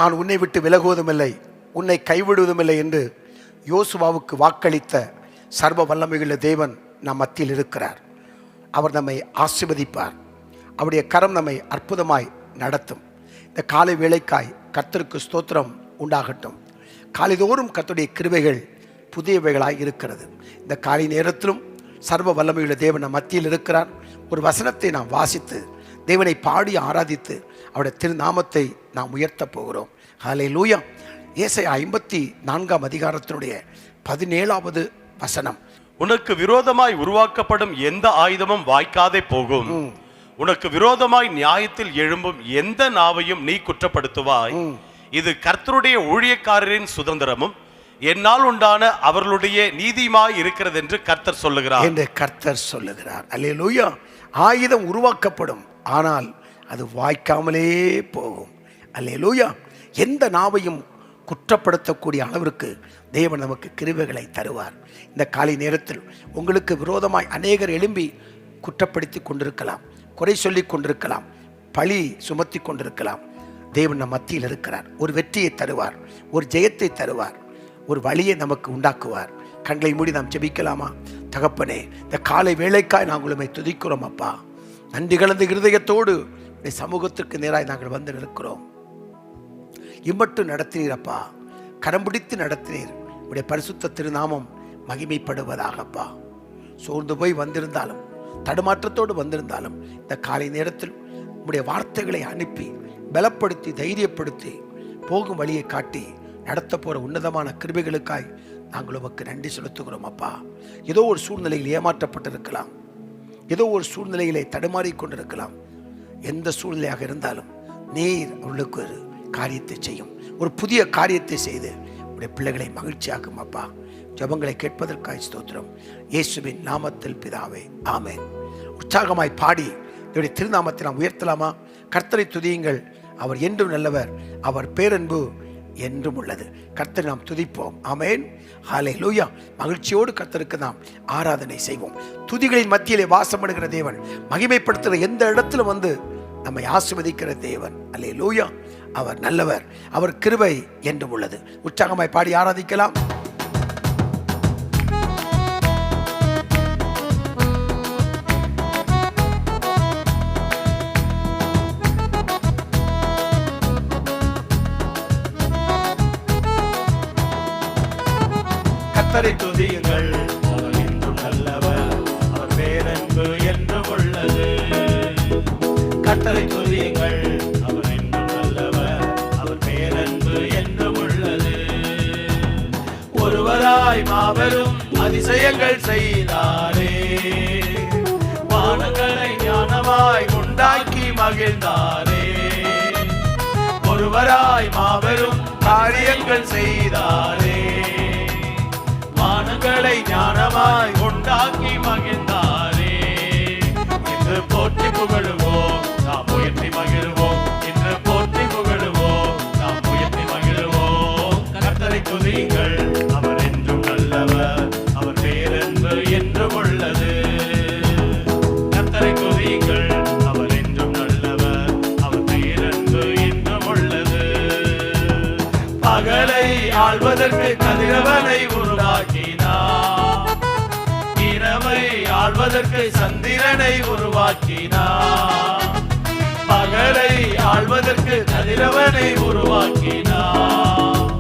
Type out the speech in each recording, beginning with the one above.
நான் உன்னை விட்டு விலகுவதும் இல்லை, உன்னை கைவிடுவதும் இல்லை என்று யோசுவாவுக்கு வாக்களித்த சர்வ வல்லமையுள்ள தேவன் நம் மத்தியில் இருக்கிறார். அவர் நம்மை ஆசீர்வதிப்பார். அவருடைய கரம் நம்மை அற்புதமாய் நடத்தும். இந்த காலை வேளைக்காய் கர்த்தருக்கு ஸ்தோத்திரம் உண்டாகட்டும். காலைதோறும் கர்த்தருடைய கிருபைகள் புதியவைகளாய் இருக்கிறது. இந்த காலை நேரத்திலும் சர்வ வல்லமையுள்ள தேவன் நம் மத்தியில் இருக்கிறார். ஒரு வசனத்தை நாம் வாசித்து தேவனை பாடி ஆராதித்து அவருடைய திருநாமத்தை நாம் உயர்த்த போகிறோம். ஹல்லேலூயா. ஏசாயா 54 அதிகாரத்தினுடைய 17வது வசனம். உனக்கு விரோதமாய் உருவாக்கப்படும் எந்த ஆயுதமும் வாய்க்காதே போகும். உனக்கு விரோதமாய் நியாயத்தில் எழும்பும் எந்த நாவையும் நீ குற்றப்படுத்துவாய். இது கர்த்தருடைய ஊழியக்காரரின் சுதந்திரமும் என்னால் உண்டான அவர்களுடைய நீதியுமாய் இருக்கிறது என்று கர்த்தர் சொல்லுகிறார் என்று கர்த்தர் சொல்லுகிறார். அல்லேலூயா. ஆயுதம் உருவாக்கப்படும், ஆனால் அது வாய்க்காமலே போகும். அல்லேலூயா. எந்த நாவையும் குற்றப்படுத்தக்கூடிய அளவிற்கு தேவன் நமக்கு கிருபைகளை தருவார். இந்த காலை நேரத்தில் உங்களுக்கு விரோதமாய் அநேகர் எழும்பி குற்றப்படுத்தி கொண்டிருக்கலாம், குறை சொல்லி கொண்டிருக்கலாம், பழி சுமத்தி கொண்டிருக்கலாம். தேவன் நம் மத்தியில் இருக்கிறார். ஒரு வெற்றியை தருவார், ஒரு ஜெயத்தை தருவார், ஒரு வழியை நமக்கு உண்டாக்குவார். கண்களை மூடி நாம் ஜெபிக்கலாமா? தகப்பனே, இந்த காலை வேளைக்காய் நாங்கள் உம்மை துதிக்கிறோம் அப்பா. நன்றி கலந்த இருதயத்தோடு சமூகத்திற்கு நேராய் நாங்கள் வந்து நிற்கிறோம். இம்மட்டும் நடத்தினீர் அப்பா, கரம் பிடித்து நடத்தினீர். உடைய பரிசுத்த திருநாமம் மகிமைப்படுவதாகப்பா. சோர்ந்து போய் வந்திருந்தாலும், தடுமாற்றத்தோடு வந்திருந்தாலும், இந்த காலை நேரத்தில் உடைய வார்த்தைகளை அனுப்பி பலப்படுத்தி தைரியப்படுத்தி போகும் வழியை காட்டி நடத்த போற உன்னதமான கிருபைகளுக்காய் நாங்கள் உமக்கு நன்றி செலுத்துகிறோம் அப்பா. ஏதோ ஒரு சூழ்நிலையில் ஏமாற்றப்பட்டிருக்கலாம், ஏதோ ஒரு சூழ்நிலையிலே தடுமாறி கொண்டிருக்கலாம். எந்த சூழ்நிலையாக இருந்தாலும் நீர் அவர்களுக்கு ஒரு காரியத்தை செய்யும், ஒரு புதிய காரியத்தை செய்து உடைய பிள்ளைகளை மகிழ்ச்சியாக்கும் அப்பா. ஜெபங்களை கேட்பதற்காய் ஸ்தோத்திரம். இயேசுவின் நாமத்தில் பிதாவே, ஆமென். உற்சாகமாய் பாடி இவருடைய திருநாமத்தை நாம் உயர்த்தலாமா? கர்த்தரை துதியுங்கள், அவர் என்றும் நல்லவர், அவர் பேரன்பு என்றும் உள்ளது. கர்த்தரை நாம் துதிப்போம். ஆமென். ஹல்லேலூயா. மகிழ்ச்சியோடு கர்த்தருக்கு நாம் ஆராதனை செய்வோம். துதிகளின் மத்தியிலே வாசப்படுகிற தேவன், மகிமைப்படுத்துகிற எந்த இடத்துல வந்து நம்மை ஆசீர்வதிக்கிற தேவன். ஹல்லேலூயா. அவர் நல்லவர், அவர் கிருபை என்றும் உள்ளது. உற்சாகமாய் பாடி ஆராதிக்கலாம். கர்த்தரை துதியுங்கள், அவர் என்றும் நல்லவர், அவர் பேரன்பு என்றும் உள்ளது. கர்த்தரை துதியுங்கள், அவர் என்றும் நல்லவர், அவர் பேரன்பு என்றும் உள்ளது. ஒருவராய் மாபெரும் அதிசயங்கள் செய்தாரே, வானங்களை ஞானமாய் உண்டாக்கி மகிழ்ந்தாரே. ஒருவராய் மாபெரும் காரியங்கள் செய்தாரே, வானங்களை ஞானமாய் உண்டாக்கி மகிழ்ந்தாரே. இன்று போற்றி புகழுவோம், நாம் உயர்த்தி மகிழ்வோம். இன்று போற்றி புகழுவோம், நாம் உயர்த்தி மகிழ்வோம். கர்த்தரை துதியுங்கள், அவர் என்றும் நல்லவர், அவர் பேரன்பு என்றும் உள்ளது. கர்த்தரை துதியுங்கள், அவர் என்றும் நல்லவர், அவர் பேரன்பு என்றும் உள்ளது. பகலை ஆள்வதற்கு கதிரவனை உருவாக்கினார், இரவை ஆள்வதற்கு சந்திரனை உருவாக்கினார். பகலை ஆள்வதற்கு கதிரவனை உருவாக்கினார்,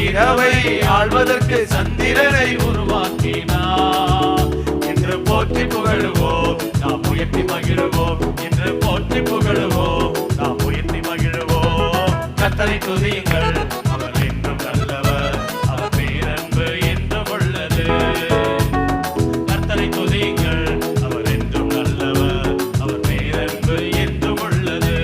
இரவை ஆள்வதற்கு சந்திரனை உருவாக்கினார். இன்று போற்றி புகழுவோம், நாம் உயர்த்தி மகிழ்வோம். இன்று போற்றி புகழுவோம், நாம் உயர்த்தி மகிழ்வோம். கர்த்தரை துதியுங்கள், அவர் என்றும் நல்லவர், அவர் பேரன்பு என்றும் உள்ளது. கர்த்தரை துதியுங்கள், அவர் என்றும் நல்லவர், அவர் பேரன்பு என்றும் உள்ளது.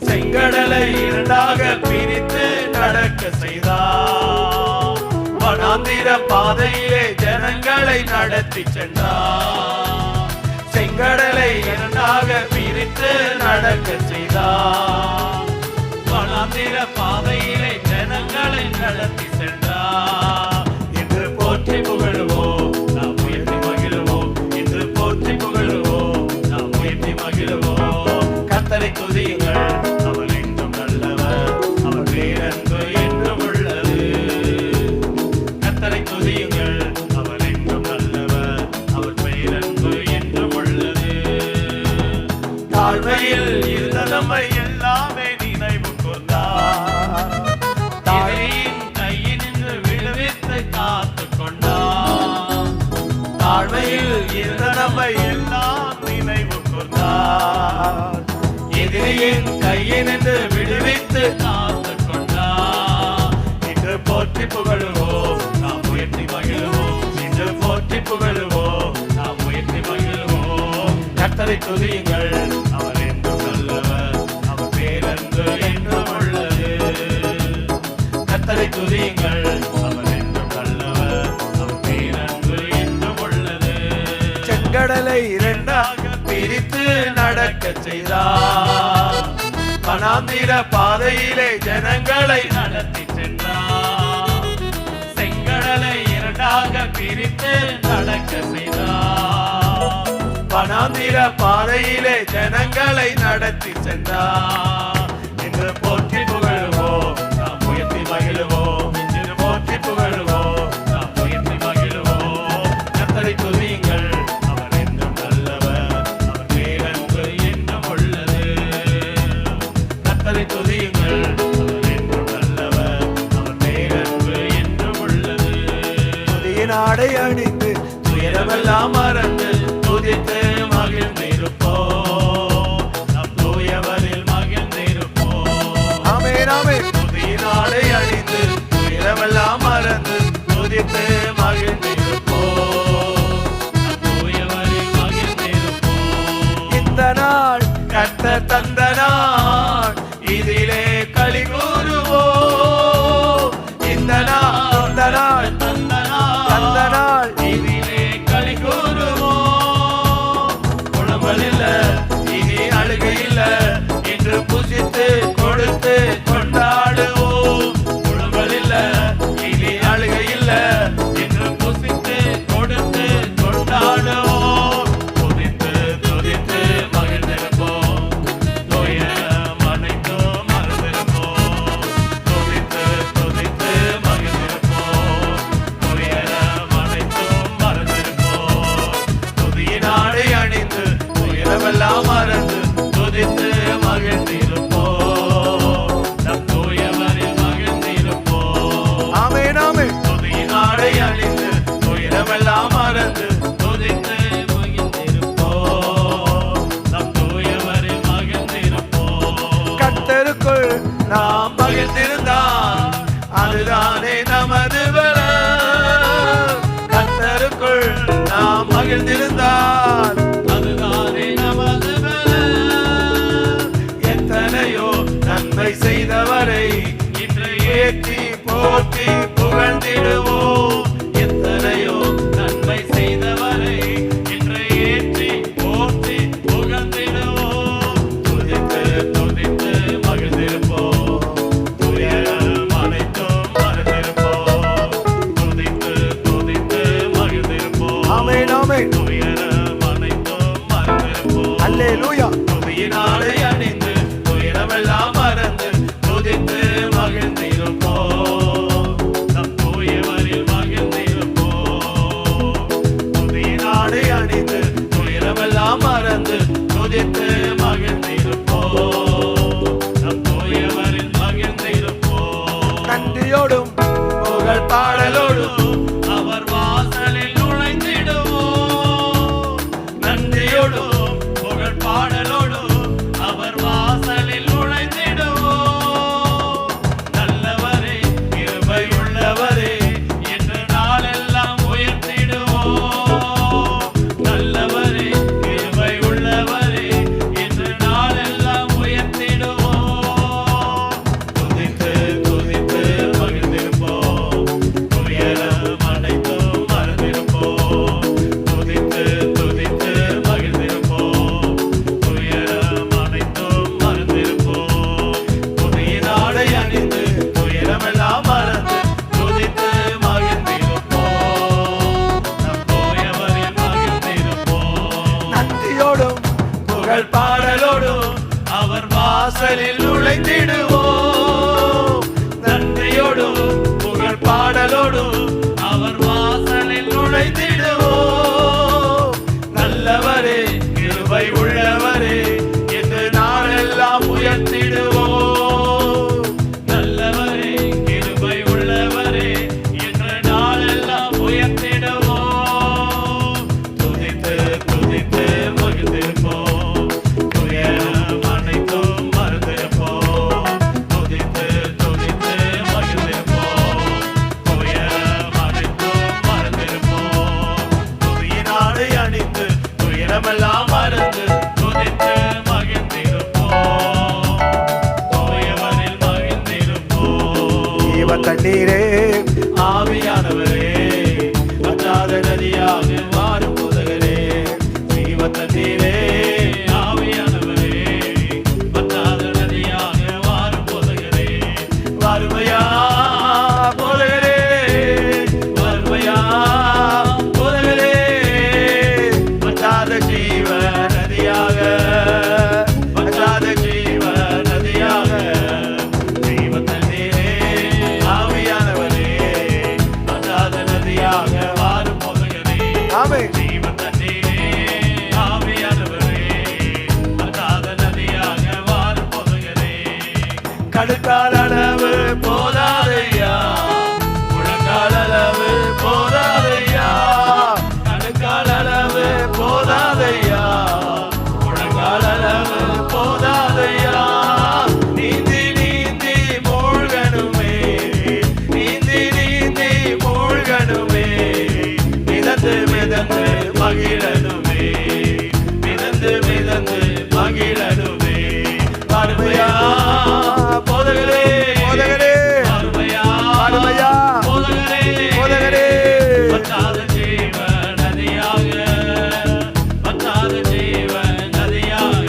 செங்கடலை இரண்டாக பிரித்து நடக்க செய்தார், வனாந்திர பாதையிலே ஜனங்களை நடத்தி சென்றார். செங்கடலை இரண்டாக பிரித்து நடக்க செய்தார், வனாந்திர பாதையிலே ஜனங்களை நடத்தி சென்றார். இன்று போற்றி புகழுவோம், நாம் உயர்த்தி மகிழ்வோம். இன்று போற்றி புகழுவோம், நாம் உயர்த்தி மகிழ்வோம். கர்த்தரை துதியுங்கள், அவர் என்றும் நல்லவர், எதிரியின் கையினின்று விடுவித்து காத்துக் கொண்டார். இன்று போற்றி புகழுவோம், நாம் உயர்த்தி மகிழுவோம். இன்று போற்றி புகழுவோம், நாம் உயர்த்தி மகிழுவோம். கர்த்தரை துதியுங்கள், அவர் என்றும் நல்லவர், அவர் பேரன்பு என்றும் உள்ளது. கர்த்தரை துதியுங்கள், அவர் என்றும் நல்லவர், அவர் பேரன்பு என்றும் உள்ளது. செங்கடலை இரண்டாக பிரித்து நடக்க செய்தார். வனாந்திர பாதையிலே ஜனங்களை நடத்தி சென்றார். செங்கடலை இரண்டாக பிரித்து நடக்க செய்தார். வனாந்திர பாதையிலே ஜனங்களை நடத்தி சென்றார். இன்று போற்றி புகழுவோம், நாம் உயர்த்தி மகிழுவோம். இன்று போற்றி புகழுவோம், நாம் உயர்த்தி மகிழுவோம். கர்த்தரை துதியுங்கள், அவர் என்றும் நல்லவர், அவர் பேரன்பு என்றும் உள்ளது. கர்த்தரை துதியுங்கள், அவர் என்றும் நல்லவர், அவர் பேரன்பு என்றும் உள்ளது. புதிய நாடை அணிந்து துயரமெல்லாம் மறந்து துதித்து மகிழ்ந்திருப்போம். நம் தூயவரில் மகிழ்ந்திருப்போம். ஆமென் ஆமென். புதிய நாடை அணிந்து துயரமெல்லாம் மறந்து துதித்து மகிழ்ந்திருப்போம். நம் தூயவரில் மகிழ்ந்திருப்போம். இந்த நாள் கர்த்தர் தந்த நாள், இதிலே களி கூறுவோம். இந்த நாள் தந்த நாள் இதிலே களி கூறுவோம். குழம்பல் இல்ல, இனி அழுகை இல்ல, என்று புசித்து கொடுத்து கொண்டாடுவோம். குழம்பல் இல்ல, இனி அழுகை இல்ல, என்று புசித்து கொடுத்து கொண்டாடுவோம். துதித்து துதித்து மகிழ்ந்திருப்போம், துயரம் அனைத்தும் மறந்திருப்போம். துதித்து துதித்து மகிழ்ந்திருப்போம், துயரம் அனைத்தும் மறந்திருப்போம். புதிய நாடை அணிந்து துயரமெல்லாம் மறந்து துதித்து மகிழ்ந்திருப்போம். நம் தூயவரில் மகிழ்ந்திருப்போம். ஆமென் ஆமென். புதிய நாடை அணிந்து துயரமெல்லாம் மறந்து துதித்து மகிழ்ந்திருப்போம். நம் தூயவரில் மகிழ்ந்திருப்போம். கர்த்தருக்குள் நாம் மகிழ்ந்திருந்தால் அதுதானே நமது பலம். கர்த்தருக்குள் நாம் மகிழ்ந்திருந்தால் அதுதானே நமது பலம். எத்தனையோ நன்மை செய்தவரை இன்று ஏற்றி போற்றி புகழ்ந்திடுவோம். எத்தனையோ நன்மை செய்தவரை இன்று ஏற்றி போற்றி புகழ்ந்திடுவோம். துதித்து துதித்து மகிழ்ந்திருப்போம், துயரம் அனைத்தும் மறந்திருப்போம். துதித்து துதித்து மகிழ்ந்திருப்போம், ஆமென் ஆமென். துயரம் அனைத்தும் மறந்திருப்போம். அல்லேலூயா. புதிய நாளை அணிந்து துயரமெல்லாம் மறந்து துதித்து மகிழ்ந்திருப்போம். நம் தூயவரில் மகிழ்ந்திருப்போம். புதிய நாளை அணிந்து துயரமெல்லாம் மறந்து துதித்து மகிழ்ந்திருப்போம். நம் தூயவரில் மகிழ்ந்திருப்போம். நன்றியோடும் புகழ் பாடலோடும் அவர் வாசலில் நுழைந்திடுவோம். நன்றியோடும் புகழ் பாடலோடும் அவர் வாசலில் நுழைந்திடுவோம். நல்லவரே, கிருபை உள்ளவரே, என்று நாளெல்லாம் உயர்த்திடுவோம். நல்லவரே, கிருபை உள்ளவரே, என்று நாளெல்லாம் உயர்த்திடுவோம். துதித்து துதித்து மகிழ்ந்திருப்போம், துயரம் அனைத்தும் மறந்திருப்போம். துதித்து துதித்து மகிழ்ந்திருப்போம், துயரம் அனைத்தும் மறந்திருப்போம். புதிய நாடை அணிந்து துயரமெல்லாம் மறந்து துதித்து மகிழ்ந்திருப்போம். நம் தூயவரில் மகிழ்ந்திருப்போம். நன்றியோடும் புகழ் பாடலோடும் அவர் வாசலில் நுழைந்திடுவோம். நன்றியோடும் புகழ் பாடலோடும் அவர் வாசலில் நுழைந்திடுவோம். நல்லவரே, கிருபை உள்ளவரே, என்று நாளெல்லாம் உயர்த்திடுவோம். நல்லவரே, கிருபை உள்ளவரே, என்று நாளெல்லாம் உயர்த்திடுவோம். துதித்து துதித்து மகிழ்ந்திருப்போம், துயரம் அனைத்தும் ஆவியானவரே வற்றாத நதியாக மாறும் போதகரே ஜீவ தண்ணீரே ஆவியானவரே வற்றாத நதியாக மாறும் போதகரே வறுமையா போதகரே வறுமையா போதகரே வற்றாத ஜீவ நதியாக வற்றாத ஜீவ நதியாக ஜீவ தண்ணீரே ஆவியானவரே வற்றாத நதியாக மாறும் போதகரே ஆமென். ஜீவ தண்ணீரே ஆவியானவரே வற்றாத நதியாக மாறும் போதகரே கடுக்கால் அளவு போதாதையா முழங்கால் அளவு போதாதையா கடுக்கால் அளவு போதாதையா முழங்கால் அளவு போதாதையா நீந்தி நீந்தி மூழ்கணுமே நீந்தி நீந்தி மூழ்கணுமே மிதந்து மிதந்து மகிழனுமே மிதந்து மிதந்து மகிழனுமே வறுமையா போதகரே போதகரே, வறுமையா வறுமையா, போதகரே போதகரே. வற்றாத ஜீவ நதியாக வற்றாத ஜீவ நதியாக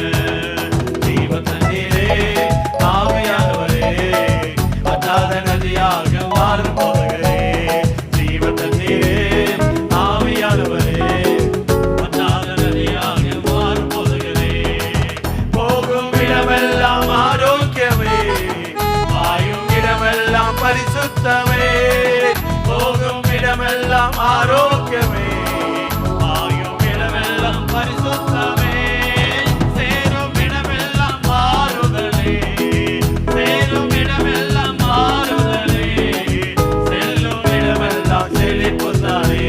ஜீவ தண்ணீரே ஆவியானவரே வற்றாத நதியாக மாறும் போதகரே ஜீவ தண்ணீரே ஆவியானவரே வற்றாத நதியாக மாறும் போதகரே போகும் இடமெல்லாம் ஆரோக்கியமே வாயும் இடமெல்லாம் பரிசுத்தமே போகும் இடமெல்லாம் ஆரோக்கியமே வாயும் இடமெல்லாம் பரிசுத்தமே சேரும் இடமெல்லாம் மாறுதலே சேரும் இடமெல்லாம் மாறுதலே செல்லும் இடமெல்லாம் செழிப்புத்தானே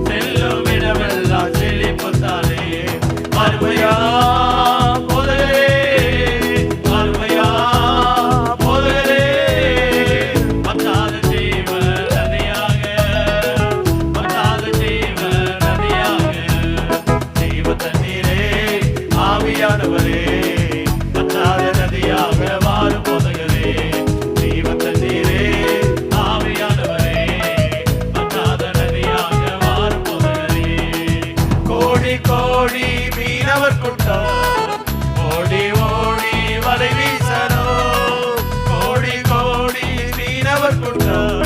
செல்லும் இடமெல்லாம் செழிப்புத்தானே வறுமையா போதகரே வறுமையா போதகரே வற்றாத ஜீவ நதியாக வற்றாத ஜீவ நதியாக ஜீவ தண்ணீரே ஆவியானவரே வற்றாத நதியாக மாறும் போதகரே ஜீவ தண்ணீரே ஆவியானவரே வற்றாத நதியாக மாறும் போதகரே கோடி கோடி மீனவர் கூட்டம் ஓடி ஓடி வலை வீசனோ கோடி கோடி மீனவர் கூட்டம்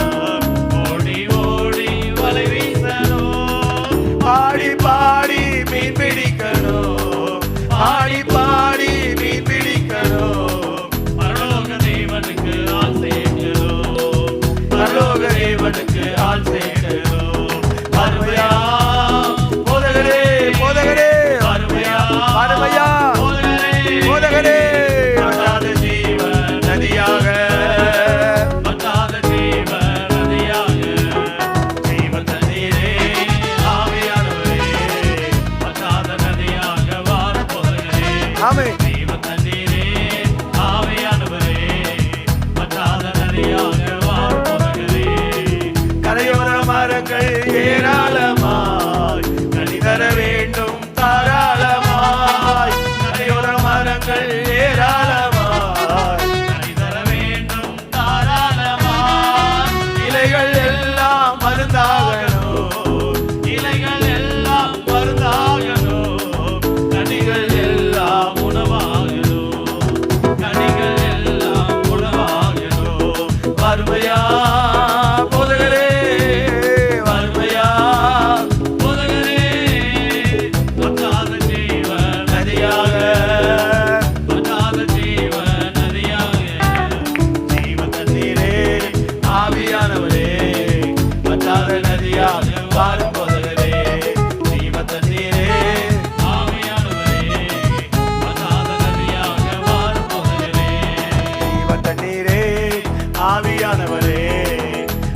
ஓடி ஓடி வலை வீசனோ பாடி பாடி மீன் பிடிக்கணும் பாடி பாடி மீன் பிடிக்கணும் பரலோக தேவனுக்கு ஆள் சேர்க்கணும் பரலோக தேவனுக்கு ஆள் சேர்க்கணும் வறுமையா போதகரே போதகரே, வறுமையா வறுமையா, போதகரே போதகரே. வற்றாத ஜீவ நதியாக வற்றாத ஜீவ நதியாக ஜீவ தண்ணீரே ஆவியானவரே வற்றாத நதியாக மாறும் போதகரே ஆமென். ஜீவ தண்ணீரே ஆவியானவரே வற்றாத நதியாக மாறும் போதகரே கரையோர மரங்கள் ஏராளமாய் கனி தர வேண்டும் தாராளமாய் கரையோர மரங்கள் ஏராளமாய் கனி தர வேண்டும் தாராளமாய் இலைகள் எல்லாம் மருந்தாகணும் இலைகள் எல்லாம் மருந்தாகணும் கனிகள் எல்லாம் உணவாகணும் கனிகள் எல்லாம் உணவாகணும் வறுமையா போதகரே வறுமையா போதகரே வற்றாத ஜீவ நதியாக வற்றாத ஜீவ நதியாக ஜீவ தண்ணீரே ஆவியானவரே வற்றாத நதியாக மாறும் போதகரே ஜீவ தண்ணீரே ஆவியானவரே வற்றாத நதியாக மாறும் போதகரே ஜீவ தண்ணீரே, ஆவியானவரே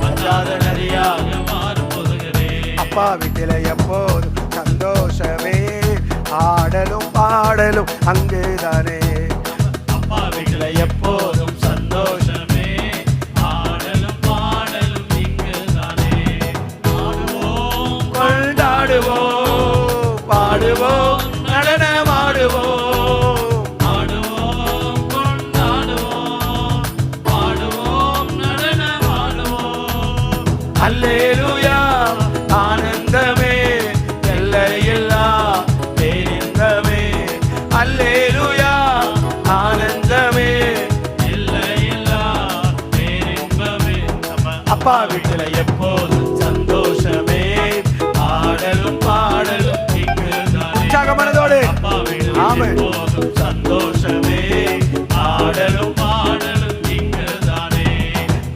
வற்றாத நதியாக மாறும் போதகரே அப்பா வீட்டில எப்போதும் சந்தோஷமே, ஆடலும் பாடலும் அங்குதானே. அப்பா வீட்டுல எப்போதும் சந்தோஷமே ஆடலும் பாடலும் இங்குதானே ஆடுவோம் கொண்டாடுவோம், பாடுவோம், நடனமாடுவோம். ஆடுவோம் கொண்டாடுவோம் பாடுவோம் நடனமாடுவோம் அல்லேலூயா ஆனந்தமே எல்லையில்லா பேரின்பமே அல்லேலூயா ஆனந்தமே எல்லையில்லா பேரின்பமே நம்ம அப்பா வீட்டுல எப்போதும் சந்தோஷமே ஆடலும் பாடலும் இங்குதானே உற்சாக மனதோடு அப்பா வீட்டுல ஆமென். எப்போதும் சந்தோஷமே ஆடலும் பாடலும் இங்குதானே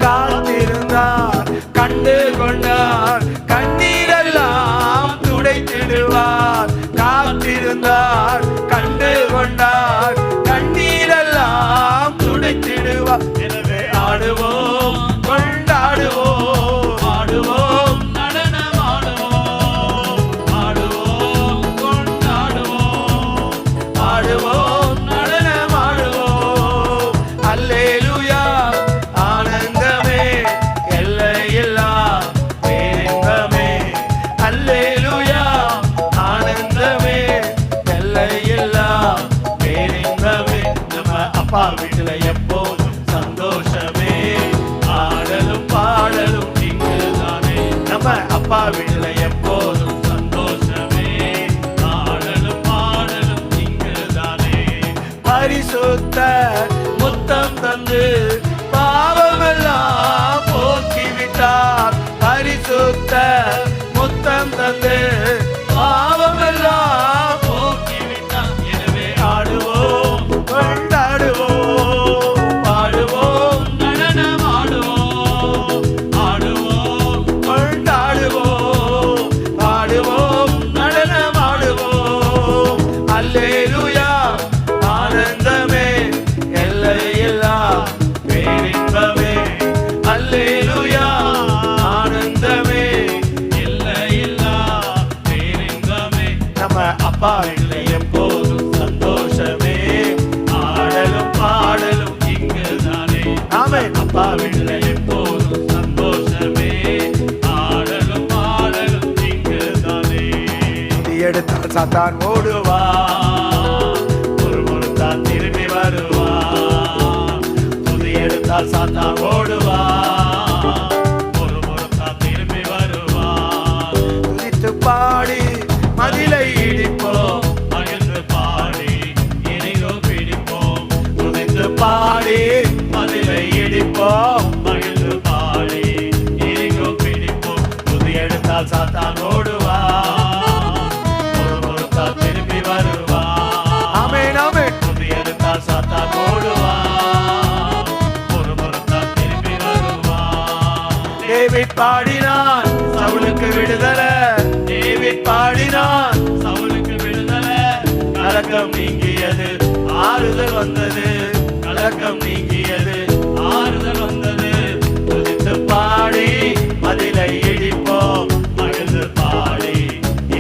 காத்திருந்தார் கண்டு கொண்டார் கண்ணீரெல்லாம் துடைத்திடுவார் காத்திருந்தார் கண்டு கொண்டார் கண்ணீரெல்லாம் துடைத்திடுவார் எனவே ஆடுவோம் கொண்டாடுவோம் ஆடுவோம் நடனம் ஆடுவோம் கொண்டாடுவோம் ஆடுவோம் நடனமாடுவோம் அல்லேலூயா ஆனந்தமே எல்லையில்லா பேரின்பமே அல்லேலூயா ஆனந்தமே எல்லையில்லா பேரின்பமே நம்ம அப்பா வீட்டுல எப்போதும் சந்தோஷமே ஆடலும் பாடலும் இங்குதானே நம்ம அப்பா வீட்டுல எப்போதும் சந்தோஷமே ஆடலும் பாடலும் இங்குதானே பரிசுத்த முத்தம் தந்து பாவமெல்லாம் போக்கிவிட்டார் பரிசுத்த முத்தம் தந்து பாவமெல்லாம் போக்கிவிட்டான் எனவே ஆடுவோம் கொண்டாடுவோம் பாடுவோம் நடனம் ஆடுவோம் கொண்டாடுவோம் பாடுவோம் நடனமாடுவோம் அல்லேலூயா ஆனந்தமே எல்லையில்லா பேரின்பமே அல்லேலூயா ஆனந்தமே எல்லையில்லா பேரின்பமே நம்ம அப்பா வீட்டுல எப்போதும் சந்தோஷமே ஆடலும் பாடலும் இங்குதானே ஆமென். அப்பா வீட்டுல எப்போதும் சந்தோஷமே ஆடலும் பாடலும் இங்குதானே இது எடுத்தால் சாத்தான் ஓடுவா ஒரு முறுத்தான் திரும்பி வருவா புது எடுத்தால் சாத்தான் ஓடுவா ஒரு முறுத்தான் திரும்பி வருவா துதித்து பாடி மதிலை இடிப்போம் மகிழ்ந்து பாடி எரிகோ பிடிப்போம் துதித்து பாடி மதிலை இடிப்போம் மகிழ்ந்து பாடி எரிகோ பிடிப்போம் புது எடுத்தால் சாத்தான் ஓடுவா ஒரு முறுத்தா திரும்பி வருவா ஆமென் ஆமென் புது எடுத்தால் சாத்தான் ஓடுவா ஒரு முறுத்தா திரும்பி வருவா டேவிட் பாடினான் சவுலுக்கு விடுதலை டேவிட் பாடினான் சவுலுக்கு விடுதலை கலக்கம் நீங்கியது ஆறுதல் வந்தது கலக்கம் நீங்கியது ஆறுதல் வந்தது துதித்து பாடி மதிலை இடிப்போம் மகிழ்ந்து பாடி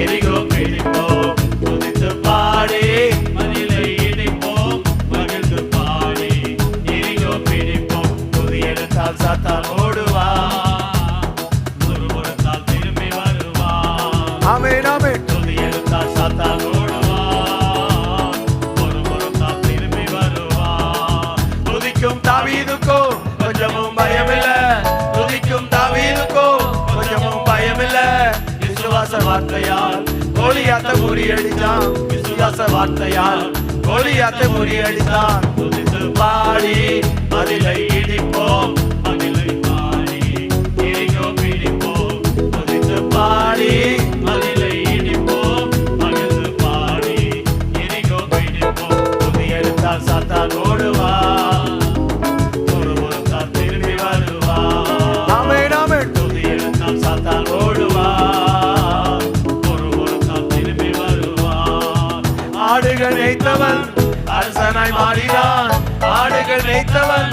எரிகோ பிடிப்போம் துதித்து பாடி மதிலை இடிப்போம் மகிழ்ந்து பாடி எரிகோ பிடிப்போம் புது எடுத்தால் சாத்தான் ஓடுவா ஒரு முறத்தால் திரும்பி வருவா ஆமென் ஆமென் துதி எடுத்தால் சாத்தான் ஓடுவா ஒரு முறத்தால் திரும்பி வருவா துதிக்கும் தாவீதுக்கும் கொஞ்சமும் பயமில்ல துதிக்கும் தாவீதுக்கும் கொஞ்சமும் பயமில்ல விசுவாச வார்த்தையால் கோலியாத்த முறியடித்தான் விசுவாச வார்த்தையால் கோலியாத்த முறியடித்தான் துதித்து பாடி மதிலை இடிப்போம் மதிலை பாடி எரிகோ பிடிப்போம் துதித்து பாடி மதிலை இடிப்போம் மகிழ்ந்து பாடி எரிகோ பிடிப்போம் துதி எடுத்தால் சாத்தான் ஓடுவா ஒரு முறத்தால் திரும்பி வருவா ஆமென் ஆமென் துதி எடுத்தால் சாத்தான் ஓடுவா ஒரு முறத்தால் திரும்பி வருவா ஆடுகள் மேய்த்தவன் அரசனாய் மாறினான் ஆடுகள் மேய்த்தவன்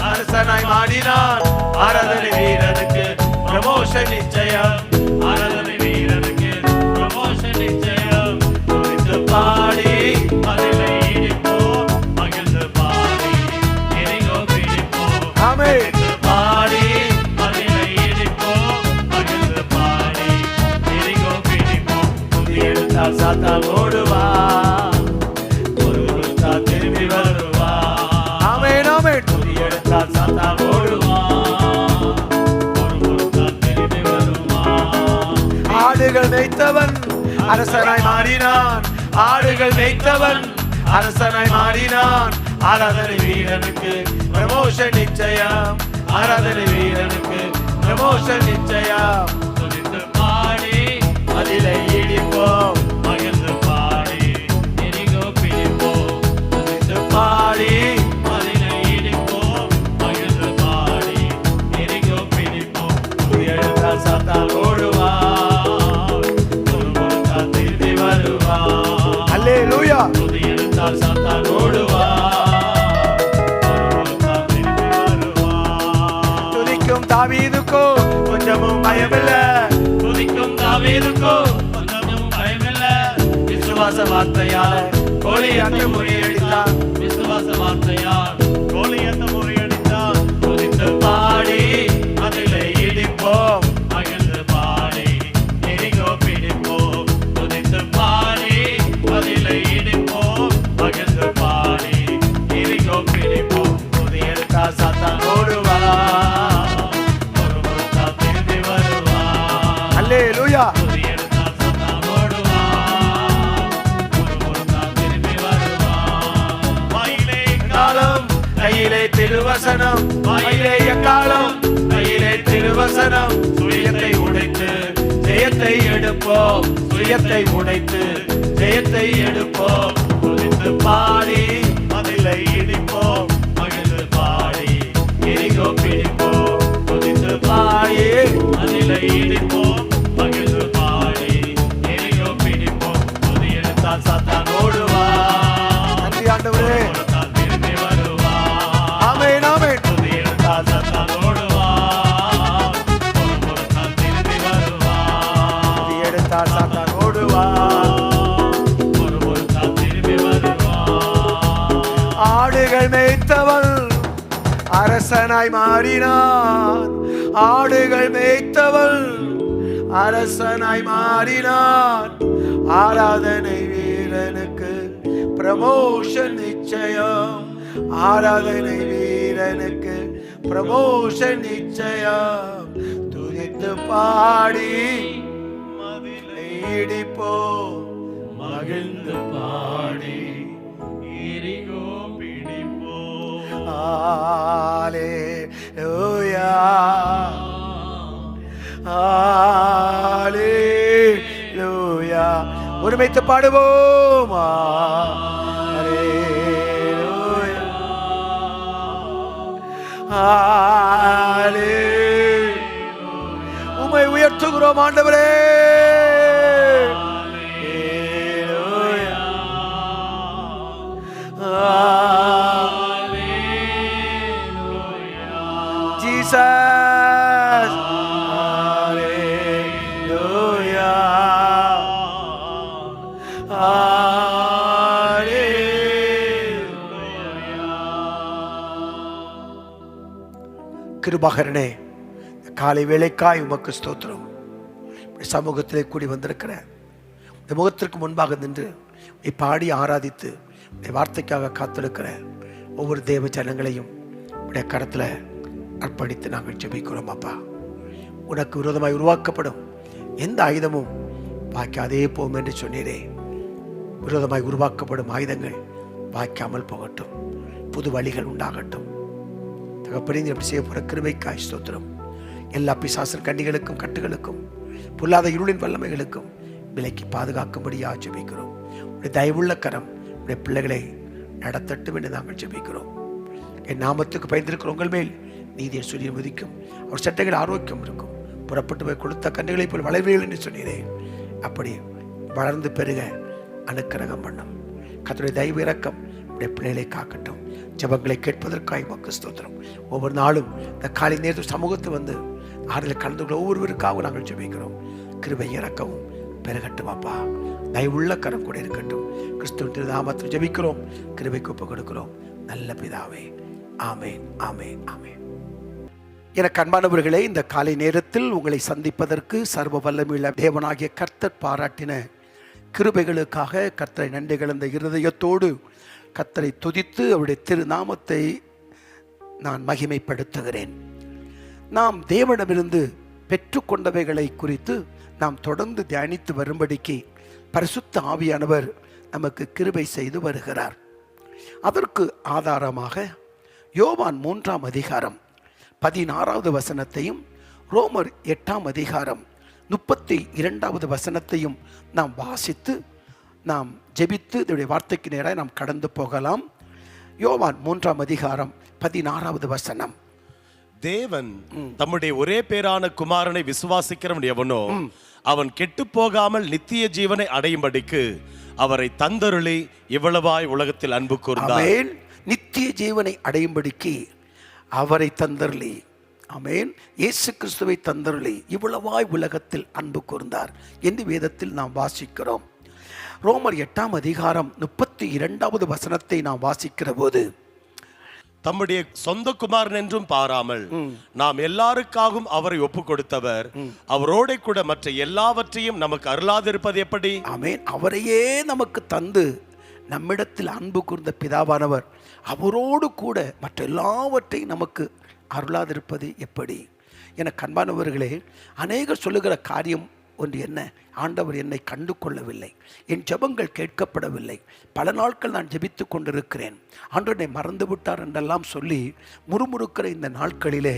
அரசனாய் மாறினான் ஆராதனை வீரனுக்கு ப்ரமோஷன் நிச்சயம் ஆராதனை வீரனுக்கு ப்ரமோஷன் நிச்சயம் துதித்து பாடி மதிலை இடிப்போம் மகிழ்ந்து பாடி எரிகோ பிடிப்போம் ஆமென் துதித்து பாடி மதிலை இடிப்போம் மகிழ்ந்து பாடி எரிகோ பிடிப்போம் துதி எடுத்தால் சாத்தான் ஓடுவா ஒரு முறுத்தா திரும்பி வருவா ஆமென் ஆமென் துதி எடுத்தால் சாத்தான் ஓடுவா ஒரு முறுத்தா திரும்பி வருவா ஆடுகள் மேய்த்தவன் அரசனாய் மாறினான். ஆடுகள் மேய்த்தவன் அரசனாய் மாறினான். ஆராதனை வீரனுக்கு ப்ரமோஷன் நிச்சயம். ஆராதனை வீரனுக்கு ப்ரமோஷன் நிச்சயம். துதித்து பாடி அதிலே இடிப்போம், மகிழ்ந்து பாடி எரிகோ பிடிப்போம். துதித்து பாடி அதிலே இடிப்போம், மகிழ்ந்து பாடி எரிகோ பிடிப்போம். எழுத்தால் சாத்தான் ஓடுவான், முறுமுறுத்தால் திரும்பி வருவான். அல்லேலூயா. துதி எடுத்தால் சாத்தான் ஓடுவான், முறுமுறுத்தால் திரும்பி வருவான். துதிக்கும் தாவீதுக்கோ கொஞ்சமும் பயமில்ல. துதிக்கும் தாவீதுக்கோ கொஞ்சமும் பயமில்ல. விசுவாச வார்த்தையால கோலியாத்தை முறியடித்தான். விசுவாச வார்த்தையால் கோலியத்தை முறியடித்தான். துதித்து பாடி அதிலே இடிப்போம், மகிழ்ந்து பாடி எரிகோ பிடிப்போம். துதித்து பாடி அதிலே இடிப்போம், மகிழ்ந்து பாடி எரிகோ பிடிப்போம். துதி எடுத்தால் சாத்தான் ஓடுவான். முறுமுறுத்தால் திரும்பி வருவான். அல்லேலூயா. துதி எடுத்தால் சாத்தான் ஓடுவான், முறுமுறுத்தால் திரும்பி வருவான். வாயிலே காலம் கையிலே திருவசனம், வாயிலே எக்காலம் கையிலே திருவசனம். சுயத்தை உடைத்து ஜெயத்தை எடுப்போம், சுயத்தை உடைத்து ஜெயத்தை எடுப்போம். துதித்து பாடி அதிலே இடிப்போம், மகிழ்ந்து பாடி எரிகோ பிடிப்போம். துதித்து பாடி அதிலே இடிப்போம், மகிழ்ந்து பாடி எரிகோ பிடிப்போம். துதி எடுத்தால் சாத்தான் ஓடுவான், நன்றி ஆண்டவரே. முறுமுறுத்தால் திரும்பி வருவான். ஆமென், ஆமென். துதி எடுத்தால் சாத்தான் ஓடுவான், முறுமுறுத்தால் திரும்பி வருவான். துதி எடுத்தால் சாத்தான் ஓடுவான். முறுமுறுத்தால் திரும்பி வருவான். ஆடுகள் மேய்த்தவன் அரசனாய் மாறினான். ஆடுகள் மேய்த்தவன் அரசனாய் மாறினான். ஆராதனை வீரனுக்கு ப்ரமோஷன் நிச்சயம். ஆராதனை வீரனுக்கு ப்ரமோஷன் நிச்சயம். துதித்து பாடி இடிப்போம், மகிழ்ந்து பாடி எரிகோ பிடிப்போம். ஹalleluya, ஹalleluya. ஒருமித்து பாடுவோம். ஹalleluya, ஹalleluya. உம்மை உயர்த்துகிறோம் ஆண்டவரே. Jesus, hallelujah, hallelujah. கிருபாகரனே, காலை வேளைக்காய் உமக்கு ஸ்தோத்திரம். சமூகத்திலே கூடி வந்திருக்கிற இந்த முகத்திற்கு முன்பாக நின்று பாடி ஆராதித்து வார்த்தைக்காக காத்திருக்கிற ஒவ்வொரு தேவ ஜனங்களையும் உடைய கரத்தில் அர்ப்பணித்து நாங்கள் ஜெபிக்கிறோம். அப்பா, உனக்கு விரோதமாய் உருவாக்கப்படும் எந்த ஆயுதமும் வாய்க்காதே போகும் என்று சொன்னீரே. விரோதமாய் உருவாக்கப்படும் ஆயுதங்கள் வாய்க்காமல் போகட்டும், புது வழிகள் உண்டாகட்டும். தகப்பனே, நீ அப்படி செய்ய போகிற கிருபைக்காய் ஸ்தோத்திரம். எல்லா பிசாசர் கண்ணிகளுக்கும் கட்டுகளுக்கும் பொல்லாத இருளின் வல்லமைகளுக்கும் விலைக்கு பாதுகாக்கும்படியாக ஜெபிக்கிறோம். உடைய தயவுள்ள கரம் உடைய பிள்ளைகளை நடத்தட்டும் என்று நாங்கள் ஜெபிக்கிறோம். என் நாமத்துக்கு பயந்திருக்கிற உங்கள் மேல் நீதியை சூரியன் உதிக்கும், அவர் சட்டைகள் ஆரோக்கியம் இருக்கும். புறப்பட்டு போய் கொடுத்த கன்றுகளைப் போல் வளர்வீர்கள் என்று சொன்னீரேன். அப்படி வளர்ந்து பெருக அனுக்கிரகம் பண்ணும். கர்த்தருடைய தயவு இரக்கம் உடைய பிள்ளைகளை காக்கட்டும். ஜெபங்களை கேட்பதற்காக உமக்கு ஸ்தோத்திரம். ஒவ்வொரு நாளும் இந்த காலை நேரத்தில் சமூகத்தை வந்து ஆறுதல் கலந்து கொள்ள ஒவ்வொருவருக்காக நாங்கள் ஜெபிக்கிறோம். கிருபை இறக்கவும் பெருகட்டும். அப்பா, தயவுள்ள கரம் கூட இருக்கட்டும். கிறிஸ்துவின் திருநாமத்தில் ஜெபிக்கிறோம், கிருபைக்கு ஒப்புக் கொடுக்கிறோம். நல்ல பிதாவே, ஆமேன், ஆமேன், ஆமேன். எனக்கு அன்பானவர்களே, இந்த காலை நேரத்தில் உங்களை சந்திப்பதற்கு சர்வ வல்லமையுள்ள தேவனாகிய கர்த்தர் பாராட்டின கிருபைகளுக்காக கர்த்தரை நன்றி கலந்த இருதயத்தோடு கர்த்தரை துதித்து அவருடைய திருநாமத்தை நான் மகிமைப்படுத்துகிறேன். நாம் தேவனிடமிருந்து பெற்றுக்கொண்டவைகளை குறித்து நாம் தொடர்ந்து தியானித்து வரும்படிக்கு பரிசுத்த ஆவியானவர் நமக்கு கிருபை செய்து வருகிறார். அதற்கு ஆதாரமாக யோவான் 3ஆம் அதிகாரம் 16வது வசனத்தையும் ரோமர் 8ஆம் அதிகாரம் 32வது வசனத்தையும் நாம் வாசித்து நாம் ஜெபித்து இதனுடைய வார்த்தைக்கு நேராக நாம் கடந்து போகலாம். யோவான் 3ஆம் அதிகாரம் 16வது வசனம். தேவன் தம்முடைய ஒரே பேரான குமாரனை விசுவாசிக்கிறவன் எவனோ அவன் கெட்டு போகாமல் நித்திய ஜீவனை அடையும்படிக்கு அவரை தந்தருளி இவ்வளவாய் உலகத்தில் அன்பு கூர்ந்தார். ஆமென். நித்திய ஜீவனை அடையும்படிக்கு அவரை தந்தருளி, ஆமென், இயேசு கிறிஸ்துவை தந்தருளி இவ்வளவாய் உலகத்தில் அன்பு கூர்ந்தார் என்று வேதத்தில் நாம் வாசிக்கிறோம். ரோமர் 8ஆம் அதிகாரம் 32வது வசனத்தை நாம் வாசிக்கிற போது, தம்முடைய சொந்த குமாரன் என்றும் பாராமல் நாம் எல்லாருக்காகவும் அவரை ஒப்பு கொடுத்தவர் அவரோட கூட மற்ற எல்லாவற்றையும் நமக்கு அருளாதிருப்பது எப்படி? ஆமென். அவரையே நமக்கு தந்து நம்மிடத்தில் அன்பு கூர்ந்த பிதாவானவர் அவரோடு கூட மற்ற எல்லாவற்றையும் நமக்கு அருளாதிருப்பது எப்படி? என கண்பானவர்களே, அநேகர் சொல்லுகிற காரியம் ஒன்று என்ன, ஆண்டவர் என்னை கண்டு கொள்ளவில்லை, என் ஜெபங்கள் கேட்கப்படவில்லை, பல நாட்கள் நான் ஜெபித்து கொண்டிருக்கிறேன், ஆண்டவர் என்னை மறந்து விட்டார் என்றெல்லாம் சொல்லி முறுமுறுக்கிற இந்த நாட்களிலே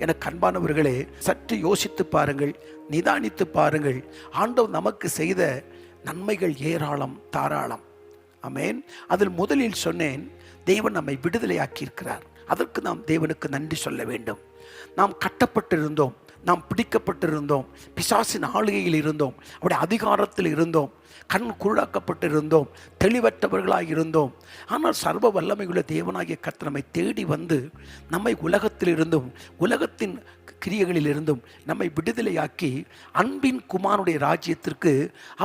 என கண்பானவர்களே, சற்று யோசித்து பாருங்கள், நிதானித்து பாருங்கள். ஆண்டவர் நமக்கு செய்த நன்மைகள் ஏராளம் தாராளம். ஆமென். அதில் முதலில் சொன்னேன், தேவன் நம்மை விடுதலையாக்கியிருக்கிறார். அதற்கு நாம் தேவனுக்கு நன்றி சொல்ல வேண்டும். நாம் கட்டப்பட்டிருந்தோம், நாம் பிடிக்கப்பட்டிருந்தோம், பிசாசின் ஆளுகையில் இருந்தோம், அவருடைய அதிகாரத்தில் இருந்தோம், கண் குருடாக்கப்பட்டிருந்தோம், தெளிவற்றவர்களாக இருந்தோம். ஆனால் சர்வ வல்லமையுள்ள தேவனாகிய கர்த்தர் நம்மை தேடி வந்து நம்மை உலகத்தில் இருந்தும் உலகத்தின் கிரியைகளில் இருந்தும் நம்மை விடுதலையாக்கி அன்பின் குமாரனுடைய ராஜ்யத்திற்கு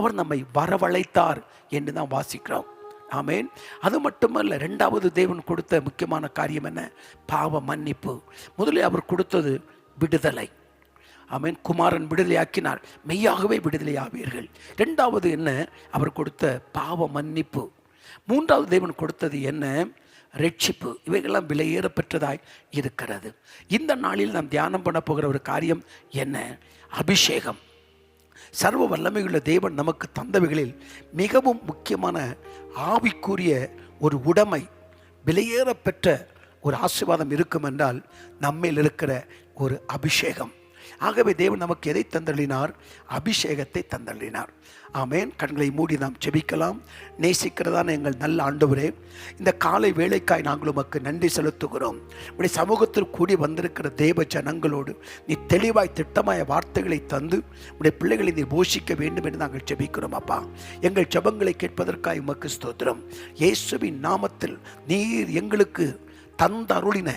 அவர் நம்மை வரவழைத்தார் என்று நாம் வாசிக்கிறோம். ஆமென். அது மட்டுமல்ல, இரண்டாவது தேவன் கொடுத்த முக்கியமான காரியம் என்ன? பாவ மன்னிப்பு. முதலில் அவர் கொடுத்தது விடுதலை. ஆமென். குமாரன் விடுதலையாக்கினார், மெய்யாகவே விடுதலையாவீர்கள். இரண்டாவது என்ன? அவர் கொடுத்த பாவ மன்னிப்பு. மூன்றாவது தேவன் கொடுத்தது என்ன? ரட்சிப்பு. இவைகள்லாம் விலையேற பெற்றதாய் இருக்கிறது. இந்த நாளில் நாம் தியானம் பண்ண போகிற ஒரு காரியம் என்ன? அபிஷேகம். சர்வ வல்லமையுள்ள தேவன் நமக்கு தந்தவைகளில் மிகவும் முக்கியமான ஆவிக்குரிய ஒரு உடைமை, விலையேற பெற்ற ஒரு ஆசீர்வாதம் இருக்கும் என்றால் நம்மில் இருக்கிற ஒரு அபிஷேகம். ஆகவே தேவன் நமக்கு எதை தந்தள்ளினார்? அபிஷேகத்தை தந்தள்ளினார். ஆமென். கண்களை மூடி நாம் ஜெபிக்கலாம். நேசிக்கிறதான எங்கள் நல்ல ஆண்டவரே, இந்த காலை வேளைக்காய் நாங்கள் உமக்கு நன்றி செலுத்துகிறோம். உடைய சமூகத்தில் கூடி வந்திருக்கிற தேவ ஜனங்களோடு நீ தெளிவாய் திட்டமாய வார்த்தைகளை தந்து உடைய பிள்ளைகளை நீ போஷிக்க வேண்டும் என்று நாங்கள் ஜெபிக்கிறோம். அப்பா, எங்கள் ஜெபங்களை கேட்பதற்காக உமக்கு ஸ்தோத்திரம். இயேசுவின் நாமத்தில் நீர் எங்களுக்கு தந்த அருளின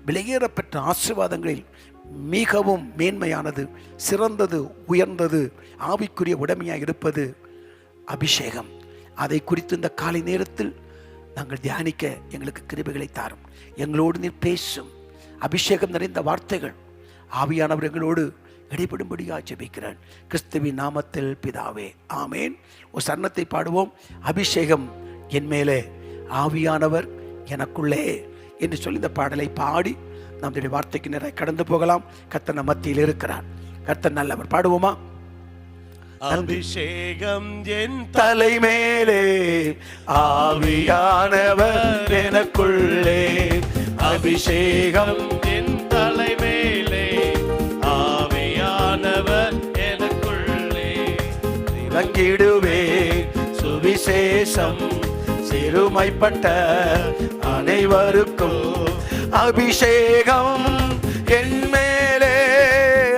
விலையேற பெற்ற ஆசீர்வாதங்களில் மிகவும் மேன்மையானது, சிறந்தது, உயர்ந்தது, ஆவிக்குரிய உடைமையாக இருப்பது அபிஷேகம். அதை குறித்து இந்த காலை நேரத்தில் நாங்கள் தியானிக்க எங்களுக்கு கிருபைகளை தாரும். எங்களோடு நீர் பேசும் அபிஷேகம் நிறைந்த வார்த்தைகள் ஆவியானவர் எங்களோடு இடைபடும்படியாக ஜெபிக்கிறேன் கிறிஸ்துவின் நாமத்தில் பிதாவே, ஆமேன். ஒரு சரணத்தை பாடுவோம். அபிஷேகம் என் மேலே, ஆவியானவர் எனக்குள்ளே என்று சொல்லி இந்த பாடலை பாடி நம்முடைய வார்த்தைக்கு நிறைய கடந்து போகலாம். கர்த்தர் நம் மத்தியில் இருக்கிறார். கர்த்தர் நல்லவர். பாடுவோமா? அபிஷேகம் என் தலைமேலே, ஆவியானவர் எனக்குள்ளே. அபிஷேகம் என் தலைமேலே, ஆவியானவர் எனக்குள்ளே. இறங்கிடுவே சுவிசேஷம் சிறுமைப்பட்ட அனைவருக்கும். அபிஷேகம் என் மேலே,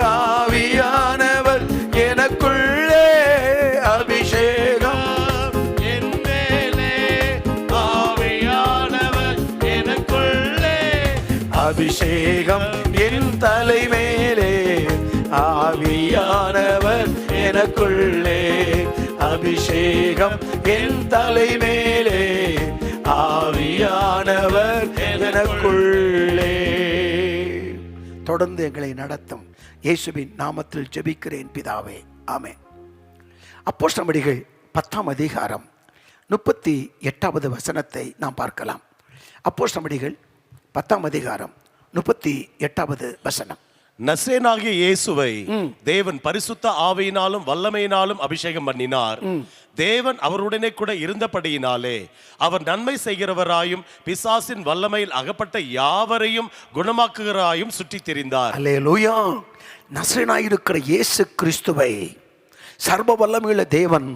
ஆவியானவர் எனக்குள்ளே. அபிஷேகம் என் மேலே, ஆவியானவர் எனக்குள்ளே. அபிஷேகம் என் தலைமேலே, ஆவியானவர் எனக்குள்ளே. அபிஷேகம் என் தலைமேலே, ஆவியானவர் எனக்குள்ளே. தொடர்ந்து எங்களை நடத்தும் இயேசுவின் நாமத்தில் ஜெபிக்கிறேன் பிதாவே, ஆமென். அப்போஸ்தலர்கள் 10ஆம் அதிகாரம் 38வது வசனத்தை நாம் பார்க்கலாம். அப்போஸ்தலர்கள் 10ஆம் அதிகாரம் 38வது வசனம். நசரேயனாகிய இயேசுவை தேவன் பரிசுத்த ஆவியினாலும் வல்லமையினாலும் அபிஷேகம் பண்ணினார். தேவன் அவருடனே கூட இருந்தபடியினாலே அவர் நன்மை செய்கிறவராயும் பிசாசின் வல்லமையில் அகப்பட்ட யாவரையும் குணமாக்குகிறாயும் சுற்றித் திரிந்தார். அல்லேலூயா. நசரேயனாயிருக்கிற இயேசு கிறிஸ்துவை சர்வ வல்லமையுள்ள தேவன்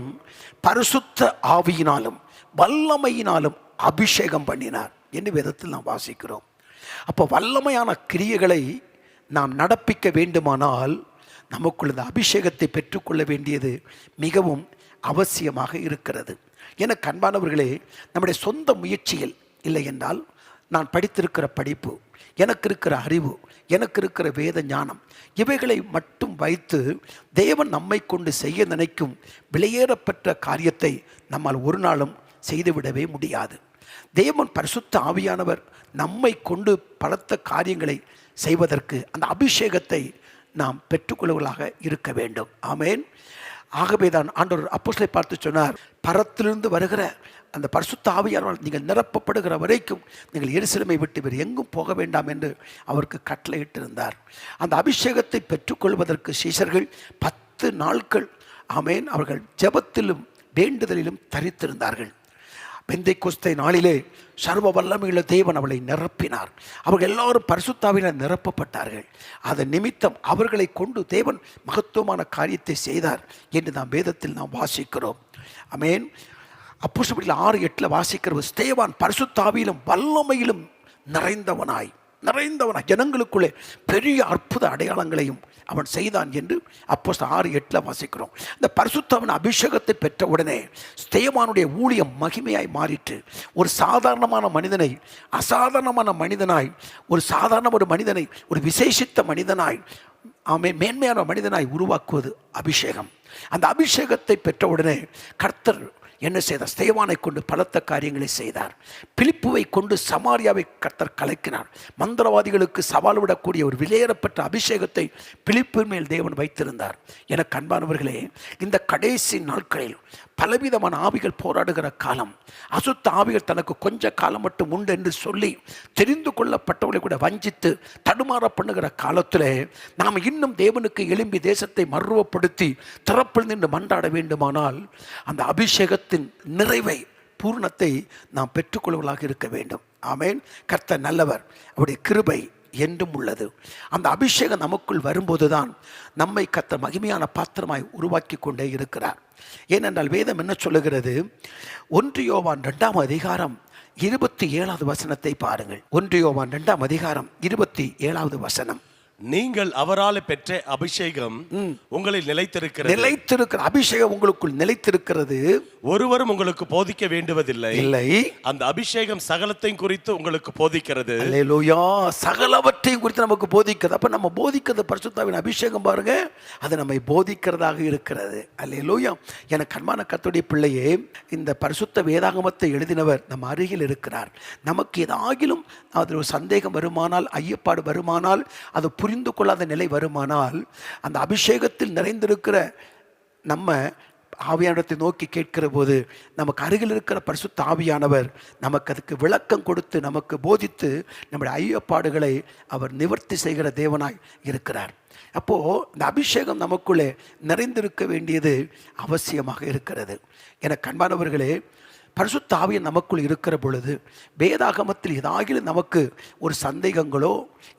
பரிசுத்த ஆவியினாலும் வல்லமையினாலும் அபிஷேகம் பண்ணினார் என்று வேதத்தில் நாம் வாசிக்கிறோம். அப்போ வல்லமையான கிரியைகளை நாம் நடப்பிக்க வேண்டுமானால் நமக்குள்ள இந்த அபிஷேகத்தை பெற்றுக்கொள்ள வேண்டியது மிகவும் அவசியமாக இருக்கிறது. என அன்பானவர்களே, நம்முடைய சொந்த முயற்சியில் இல்லை என்றால், நான் படித்திருக்கிற படிப்பு, எனக்கு இருக்கிற அறிவு, எனக்கு இருக்கிற வேத ஞானம், இவைகளை மட்டும் வைத்து தேவன் நம்மை கொண்டு செய்ய நினைக்கும் விலையேறப்பெற்ற காரியத்தை நம்மால் ஒரு நாளும் செய்துவிடவே முடியாது. தேவன் பரிசுத்த ஆவியானவர் நம்மை கொண்டு பலத்த காரியங்களை செய்வதற்கு அந்த அபிஷேகத்தை நாம் பெற்றுக்கொள்வர்களாக இருக்க வேண்டும். ஆமேன். ஆகவே தான் ஆண்டவர் அப்போஸ்தலரை பார்த்து சொன்னார், பரத்திலிருந்து வருகிற அந்த பரிசுத்த ஆவியானவர் நீங்கள் நிரப்பப்படுகிற வரைக்கும் நீங்கள் எருசலேமை விட்டு வேறு எங்கும் போக வேண்டாம் என்று அவருக்கு கட்டளையிட்டிருந்தார். அந்த அபிஷேகத்தை பெற்றுக்கொள்வதற்கு சீஷர்கள் 10 நாட்கள் ஆமேன் அவர்கள் ஜெபத்திலும் வேண்டுதலிலும் தரித்திருந்தார்கள். பெந்தைக்கோஸ்தை நாளிலே சர்வ வல்லமையுள்ள தேவன் அவளை நிரப்பினார். அவர்கள் எல்லாரும் பரிசுத்த ஆவியினால் நிரப்பப்பட்டார்கள். அதன் நிமித்தம் அவர்களை கொண்டு தேவன் மகத்துவமான காரியத்தை செய்தார் என்று நாம் வேதத்தில் நாம் வாசிக்கிறோம். ஆமென். அப்போஸ்தலர் 6:8 வாசிக்கிற ஸ்தேவான் பரிசுத்த ஆவியிலும் வல்லமையிலும் நிறைந்தவனாய் ஜனங்களுக்குள்ளே பெரிய அற்புத அடையாளங்களையும் அவன் செய்தான் என்று அப்போஸ்தலர் 6:8 வாசிக்கிறோம். இந்த பரிசுத்தவன் அபிஷேகத்தை பெற்ற உடனே ஸ்தேவானுடைய ஊழியம் மகிமையாய் மாறிற்று. ஒரு சாதாரணமான மனிதனை அசாதாரணமான மனிதனாய், ஒரு சாதாரண ஒரு மனிதனை ஒரு விசேஷித்த மனிதனாய், மேன்மையான மனிதனாய் உருவாக்குவது அபிஷேகம். அந்த அபிஷேகத்தை பெற்ற உடனே கர்த்தர் என்ன செய்தார்? ஸ்தேவானை கொண்டு பலத்த காரியங்களை செய்தார். பிலிப்புவை கொண்டு சமாரியாவை கர்த்தர் கலக்கினார். மந்திரவாதிகளுக்கு சவால் விடக்கூடிய ஒரு விலையேறப்பட்ட அபிஷேகத்தை பிலிப்பின் மேல் தேவன் வைத்திருந்தார். எனக்கு அன்பானவர்களே, இந்த கடைசி நாட்களில் பலவிதமான ஆவிகள் போராடுகிற காலம், அசுத்த ஆவிகள் தனக்கு கொஞ்ச காலம் மட்டும் உண்டு என்று சொல்லி தெரிந்து கொள்ளப்பட்டவர்களை கூட வஞ்சித்து தடுமாற பண்ணுகிற காலத்தில் நாம் இன்னும் தேவனுக்கு எழும்பி தேசத்தை மறுரூபப்படுத்தி திறப்பில் நின்று மன்றாட வேண்டுமானால் அந்த அபிஷேகத்தின் நிறைவை, பூர்ணத்தை நாம் பெற்றுக்கொள்வதாக இருக்க வேண்டும். ஆமேன். கர்த்தர் நல்லவர், அவருடைய கிருபை என்றும் உள்ளது. அந்த அபிஷேகம் நமக்குள் வரும்போது தான் நம்மை கர்த்தர் மகிமையான பாத்திரமாய் உருவாக்கி கொண்டே இருக்கிறார். ஏனென்றால் வேதம் என்ன சொல்லுகிறது? 1 யோவான் 2ஆம் அதிகாரம் 27வது வசனத்தை பாருங்கள். 1 யோவான் 2ஆம் அதிகாரம் 27வது வசனம். நீங்கள் அவரால் பெற்ற அபிஷேகம் உங்களில் நிலைத்திருக்கிற அபிஷேகம் உங்களுக்குள் நிலைத்திருக்கிறது. ஒருவரும் உங்களுக்கு போதிக்க வேண்டுவதில்லை. இல்லை, அந்த அபிஷேகம் சகலத்தையும் குறித்து உங்களுக்கு போதிக்கிறது. அல்லேலூயா. சகலவற்றையும் குறித்து நமக்கு போதிக்கிறது. அப்ப நம்ம போதிக்கிறது பரிசுத்தாவின் அபிஷேகம் பாருங்க, அது நம்மை போதிக்கிறதாக இருக்கிறது. அல்லேலூயா. எனக்கு அன்பான கர்த்தருடைய பிள்ளையே, இந்த பரிசுத்த வேதாகமத்தை எழுதினவர் நம்ம அருகில் இருக்கிறார். நமக்கு ஏதாகிலும் அதில் ஒரு சந்தேகம் வருமானால், ஐயப்பாடு வருமானால், அது புரிந்து கொள்ளாத நிலை வருமானால், அந்த அபிஷேகத்தில் நிறைந்திருக்கிற நம்ம ஆவியானவரை நோக்கி கேட்கிற போது நமக்கு அருகில் இருக்கிற பரிசுத்த ஆவியானவர் நமக்கு அதுக்கு விளக்கம் கொடுத்து நமக்கு போதித்து நம்முடைய ஐயப்பாடுகளை அவர் நிவர்த்தி செய்கிற தேவனாய் இருக்கிறார். அப்போது இந்த அபிஷேகம் நமக்குள்ளே நிறைந்திருக்க வேண்டியது அவசியமாக இருக்கிறது. எனக்கு அன்பானவர்களே, பரிசுத்த ஆவியன் நமக்குள் இருக்கிற பொழுது வேதாகமத்தில் ஏதாகிலும் நமக்கு ஒரு சந்தேகங்களோ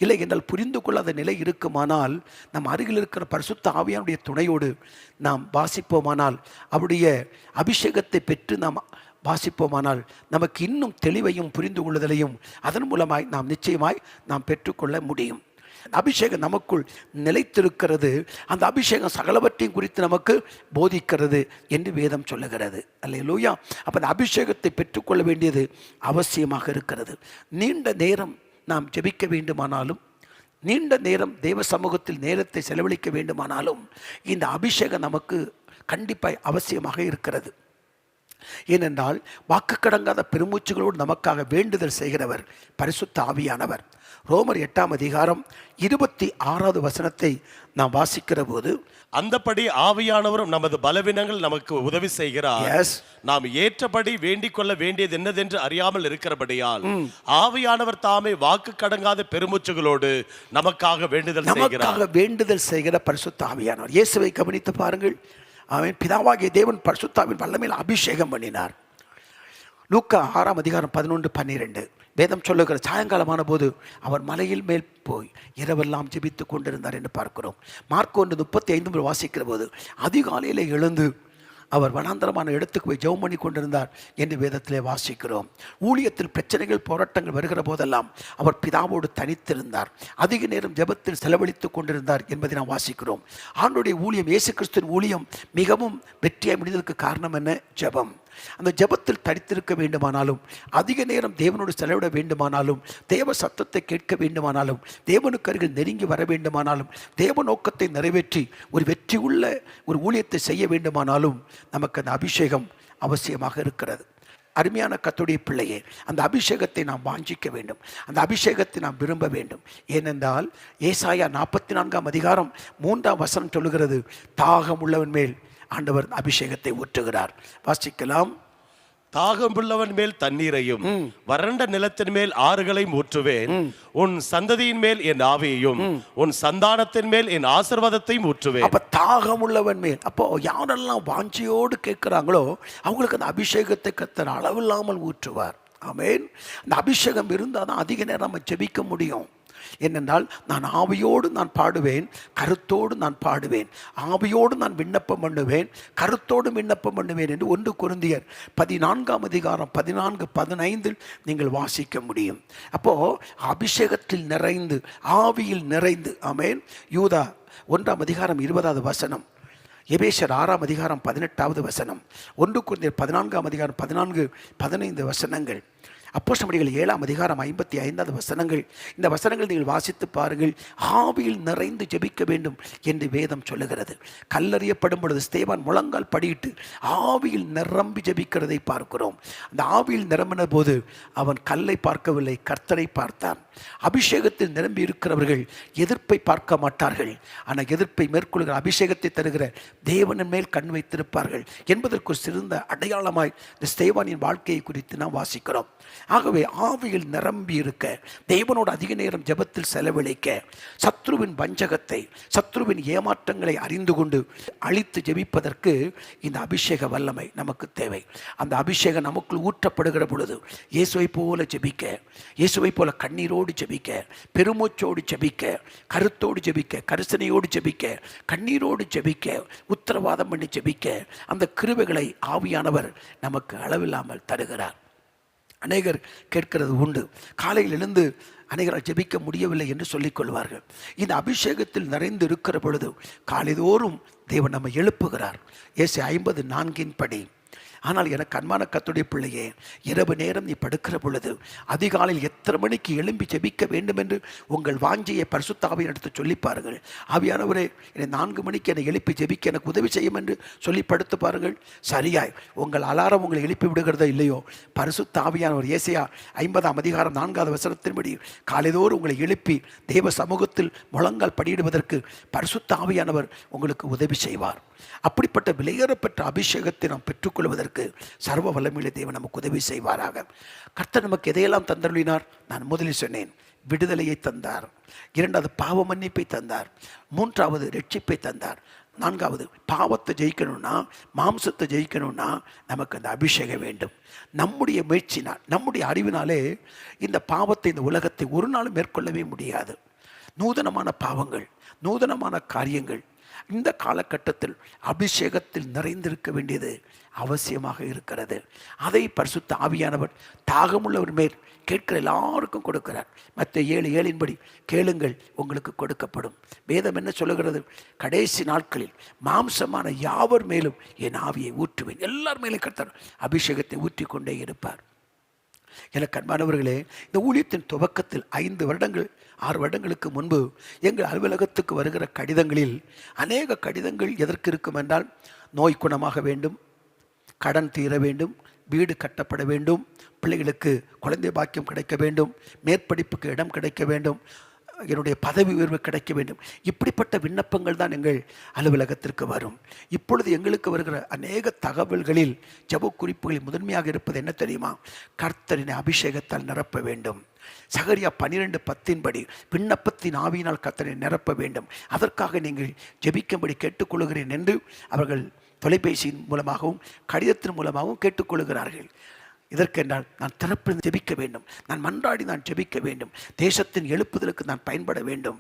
இல்லை என்றால் புரிந்து கொள்ளாத நிலை இருக்குமானால், நம் அருகில் இருக்கிற பரிசுத்த ஆவியானுடைய துணையோடு நாம் வாசிப்போமானால், அவருடைய அபிஷேகத்தை பெற்று நாம் வாசிப்போமானால், நமக்கு இன்னும் தெளிவையும் புரிந்து கொள்ளுதலையும் அதன் மூலமாய் நாம் நிச்சயமாய் நாம் பெற்றுக்கொள்ள முடியும். அபிஷேகம் நமக்குள் நிலைத்திருக்கிறது. அந்த அபிஷேகம் சகலவற்றையும் குறித்து நமக்கு போதிக்கிறது என்று வேதம் சொல்லுகிறது. அல்லேலூயா. அப்போ அந்த அபிஷேகத்தை பெற்றுக்கொள்ள வேண்டியது அவசியமாக இருக்கிறது. நீண்ட நேரம் நாம் ஜெபிக்க வேண்டுமானாலும், நீண்ட நேரம் தேவ சமூகத்தில் நேரத்தை செலவழிக்க வேண்டுமானாலும் இந்த அபிஷேகம் நமக்கு கண்டிப்பாக அவசியமாக இருக்கிறது. ஏனென்றால் வாக்கு கடங்காத பெருமூச்சுகளோடு நமக்காக வேண்டுதல் செய்கிறவர் பரிசுத்த ஆவியானவர். ரோமர் 8ஆம் அதிகாரம் 26வது வசனத்தை நாம் வாசிக்கிற போது, அந்தபடி ஆவியானவரும் நமது பலவீனங்கள் நமக்கு உதவி செய்கிறார். Yes. நாம் ஏற்றபடி வேண்டிக் கொள்ள வேண்டியது என்னதென்று அறியாமல் இருக்கிறபடியால் ஆவியானவர் தாமே வாக்கு கடங்காத பெருமூச்சுகளோடு நமக்காக வேண்டுதல் செய்கிறார். நமக்காக வேண்டுதல் செய்கிற பரிசுத்த ஆவியானவர். இயேசுவை கவனித்து பாருங்கள். அவன் பிதாவாகிய தேவன் பரிசுத்தாவின் வல்லமையில் அபிஷேகம் பண்ணினார். லூக்கா 6ஆம் அதிகாரம் 11-12 வேதம் சொல்லுகிற சாயங்காலமான போது அவர் மலையில் மேல் போய் இரவெல்லாம் ஜெபித்து கொண்டிருந்தார் என்று பார்க்கிறோம். மார்க் 1:35 வாசிக்கிற போது அதிகாலையில் எழுந்து அவர் வனாந்தரமான இடத்துக்கு போய் ஜெபம் பண்ணி கொண்டிருந்தார் என்று வேதத்திலே வாசிக்கிறோம். ஊழியத்தில் பிரச்சனைகள் போராட்டங்கள் வருகிற போதெல்லாம் அவர் பிதாவோடு தனித்திருந்தார். அதிக நேரம் ஜெபத்தில் செலவழித்துக் கொண்டிருந்தார் என்பதை நாம் வாசிக்கிறோம். ஆண்டவருடைய ஊழியம், இயேசு கிறிஸ்துவின் ஊழியம் மிகவும் வெற்றியாய் முடிந்ததற்கு காரணம் என்ன? ஜெபம். அந்த ஜெபத்தில் தரித்திருக்க வேண்டுமானாலும், அதிக நேரம் தேவனோடு செலவிட வேண்டுமானாலும், தேவ சத்தத்தை கேட்க வேண்டுமானாலும், தேவனுக்கு அருகில் நெருங்கி வர வேண்டுமானாலும், தேவ நோக்கத்தை நிறைவேற்றி ஒரு வெற்றி உள்ள ஒரு ஊழியத்தை செய்ய வேண்டுமானாலும் நமக்கு அந்த அபிஷேகம் அவசியமாக இருக்கிறது. அருமையான கர்த்தருடைய பிள்ளையே, அந்த அபிஷேகத்தை நாம் வாஞ்சிக்க வேண்டும், அந்த அபிஷேகத்தை நாம் விரும்ப வேண்டும். ஏனென்றால் ஏசாயா 44ஆம் அதிகாரம் 3ஆம் வசனம் சொல்லுகிறது, தாகம் உள்ளவன் மேல் ஆண்டவர் அபிஷேகத்தை ஊற்றுகிறார். வாசிக்கலாம். தாகம் உள்ளவன் மேல் தண்ணீரையும் வறண்ட நிலத்தின் மேல் ஆறுகளையும் ஊற்றுவேன். உன் சந்ததியின் மேல் என் ஆவியையும் உன் சந்தானத்தின் மேல் என் ஆசீர்வாதத்தையும் ஊற்றுவேன். அப்ப தாகம் உள்ளவன் மேல், அப்போ யாரெல்லாம் வாஞ்சியோடு கேட்கிறாங்களோ அவங்களுக்கு அந்த அபிஷேகத்தை கர்த்தர் அளவில்லாமல் ஊற்றுவார். ஆமென். அந்த அபிஷேகம் இருந்தால் தான் அதிக நேரம் நம்ம ஜெபிக்க முடியும். என்னென்றால் நான் ஆவியோடு நான் பாடுவேன், கருத்தோடு நான் பாடுவேன், ஆவியோடு நான் விண்ணப்பம் பண்ணுவேன், கருத்தோடு விண்ணப்பம் பண்ணுவேன் என்று 1 கொரிந்தியர் 14ஆம் அதிகாரம் 14-15 நீங்கள் வாசிக்க முடியும். அப்போ அபிஷேகத்தில் நிறைந்து, ஆவியில் நிறைந்து. ஆமென். யூதா 1ஆம் அதிகாரம் 20வது வசனம், எபேசியர் 6ஆம் அதிகாரம் 18வது வசனம், 1 கொரிந்தியர் 14ஆம் அதிகாரம் 14-15 வசனங்கள், அப்போஸ்தலர்கள் 7ஆம் அதிகாரம் 55வது வசனங்கள். இந்த வசனங்கள் நீங்கள் வாசித்து பாருங்கள். ஆவியில் நிறைந்து ஜெபிக்க வேண்டும் என்று வேதம் சொல்லுகிறது. கல்லறியப்படும் பொழுது ஸ்தேவான் முழங்கால் படியிட்டு ஆவியில் நிரம்பி ஜெபிக்கிறதை பார்க்கிறோம். அந்த ஆவியில் நிரம்பின போது அவன் கல்லை பார்க்கவில்லை, கர்த்தரை பார்த்தான். அபிஷேகத்தில் நிரம்பி இருக்கிறவர்கள் எதிர்ப்பை பார்க்க மாட்டார்கள். ஆனால் எதிர்ப்பை மேற்கொள்கிற, அபிஷேகத்தை தருகிற தேவனின் மேல் கண் வைத்திருப்பார்கள் என்பதற்கு ஒரு சிறந்த அடையாளமாய் இந்த ஸ்தேவானின் வாழ்க்கையை குறித்து நாம் வாசிக்கிறோம். ஆகவே ஆவியில் நிரம்பி இருக்க, தேவனோடு அதிக நேரம் ஜெபத்தில் செலவழிக்க, சத்ருவின் வஞ்சகத்தை, சத்ருவின் ஏமாற்றங்களை அறிந்து கொண்டு அழித்து ஜெபிப்பதற்கு இந்த அபிஷேக வல்லமை நமக்கு தேவை. அந்த அபிஷேகம் நமக்குள் ஊற்றப்படுகிற பொழுது இயேசுவை போல ஜெபிக்க, இயேசுவை போல கண்ணீரோடு ஜெபிக்க, பெருமூச்சோடு ஜெபிக்க, கருத்தோடு ஜெபிக்க, கரிசனையோடு ஜெபிக்க, கண்ணீரோடு ஜெபிக்க, உத்தரவாதம் பண்ணி ஜெபிக்க, அந்த கிருபைகளை ஆவியானவர் நமக்கு அளவில்லாமல் தருகிறார். அநேகர் கேட்கிறது உண்டு, காலையில் எழுந்து அநேகரால் ஜெபிக்க முடியவில்லை என்று சொல்லிக் கொள்வார்கள். இந்த அபிஷேகத்தில் நிறைந்து இருக்கிற பொழுது காலைதோறும் தேவன் நம்மை எழுப்புகிறார். ஏசாயா 50:4 படி, ஆனால் எனக்கு அன்பான கர்த்தருடைய பிள்ளையே, இரவு நேரம் நீ படுக்கிற பொழுது அதிகாலையில் எத்தனை மணிக்கு எழும்பி ஜெபிக்க வேண்டும் என்று உங்கள் வாஞ்சியை பரிசுத்த ஆவியின் எடுத்து சொல்லி பாருங்கள். ஆவியானவரே, என்னை 4 மணிக்கு என்னை எழுப்பி ஜெபிக்க எனக்கு உதவி செய்யும் என்று சொல்லி படுத்து பாருங்கள். சரியாய் உங்கள் அலாரம் உங்களை எழுப்பி விடுகிறதோ இல்லையோ, பரிசுத்த ஆவியானவர் ஏசாயா 50ஆம் அதிகாரம் 4வது வசனத்தின்படி காலைதோறும் உங்களை எழுப்பி தேவ சமூகத்தில் முழங்கால் படியிடுவதற்கு பரிசுத்த ஆவியானவர் உங்களுக்கு உதவி செய்வார். அப்படிப்பட்ட விலையேறப்பட்ட அபிஷேகத்தை நாம் பெற்றுக்கொள்வதற்கு சர்வ வல்லமையுள்ள தேவன் நமக்கு உதவி செய்வாராக. கர்த்தர் நமக்கு எதையெல்லாம் தந்தருளினார்? நான் முதலில் சொன்னேன், விடுதலையை தந்தார். 2வது பாவ மன்னிப்பை தந்தார். 3வது ரட்சிப்பை தந்தார். 4வது பாவத்தை ஜெயிக்கணும்னா, மாம்சத்தை ஜெயிக்கணும்னா நமக்கு அந்த அபிஷேகம் வேண்டும். நம்முடைய முயற்சினால், நம்முடைய அறிவினாலே இந்த பாவத்தை, இந்த உலகத்தை ஒரு நாளும் மேற்கொள்ளவே முடியாது. நூதனமான பாவங்கள், நூதனமான காரியங்கள் இந்த காலகட்டத்தில் அபிஷேகத்தில் நிறைந்திருக்க வேண்டியது அவசியமாக இருக்கிறது. அதை பரிசுத்த ஆவியானவர் தாகமுள்ளவர் மேல் கேட்கிற எல்லாருக்கும் கொடுக்கிறார். மத்தேயு 7:7 கேளுங்கள் உங்களுக்கு கொடுக்கப்படும். வேதம் என்ன சொல்லுகிறது? கடைசி நாட்களில் மாம்சமான யாவர் மேலும் என் ஆவியை ஊற்றுவேன். எல்லார் மேலும் கர்த்தர் அபிஷேகத்தை ஊற்றி கொண்டே இருப்பார். எனக்கு அன்பானவர்களே, இந்த ஊழியத்தின் துவக்கத்தில் 5 வருடங்கள் 6 வருடங்களுக்கு முன்பு எங்கள் அலுவலகத்துக்கு வருகிற கடிதங்களில் அநேக கடிதங்கள் எதற்கு இருக்கும் என்றால், நோய் குணமாக வேண்டும், கடன் தீர வேண்டும், வீடு கட்டப்பட வேண்டும், பிள்ளைகளுக்கு குழந்தை பாக்கியம் கிடைக்க வேண்டும், மேற்படிப்புக்கு இடம் கிடைக்க வேண்டும், என்னுடைய பதவி உயர்வு கிடைக்க வேண்டும். இப்படிப்பட்ட விண்ணப்பங்கள் தான் எங்கள் அலுவலகத்திற்கு வரும். இப்பொழுது எங்களுக்கு வருகிற அநேக தகவல்களில் ஜெப குறிப்புகளில் முதன்மையாக இருப்பது என்ன தெரியுமா? கர்த்தரின் அபிஷேகத்தால் நிரப்ப வேண்டும். சகரியா 12:10 விண்ணப்பத்தின் ஆவியினால் கர்த்தரை நிரப்ப வேண்டும். அதற்காக நீங்கள் ஜெபிக்கும்படி கேட்டுக்கொள்கிறேன் என்று அவர்கள் தொலைபேசியின் மூலமாகவும் கடிதத்தின் மூலமாகவும் கேட்டுக்கொள்கிறார்கள். இதற்கென்றால் நான் திறப்பில் ஜெபிக்க வேண்டும், நான் மன்றாடி நான் ஜெபிக்க வேண்டும், தேசத்தின் எழுப்புதலுக்கு நான் பயன்பட வேண்டும்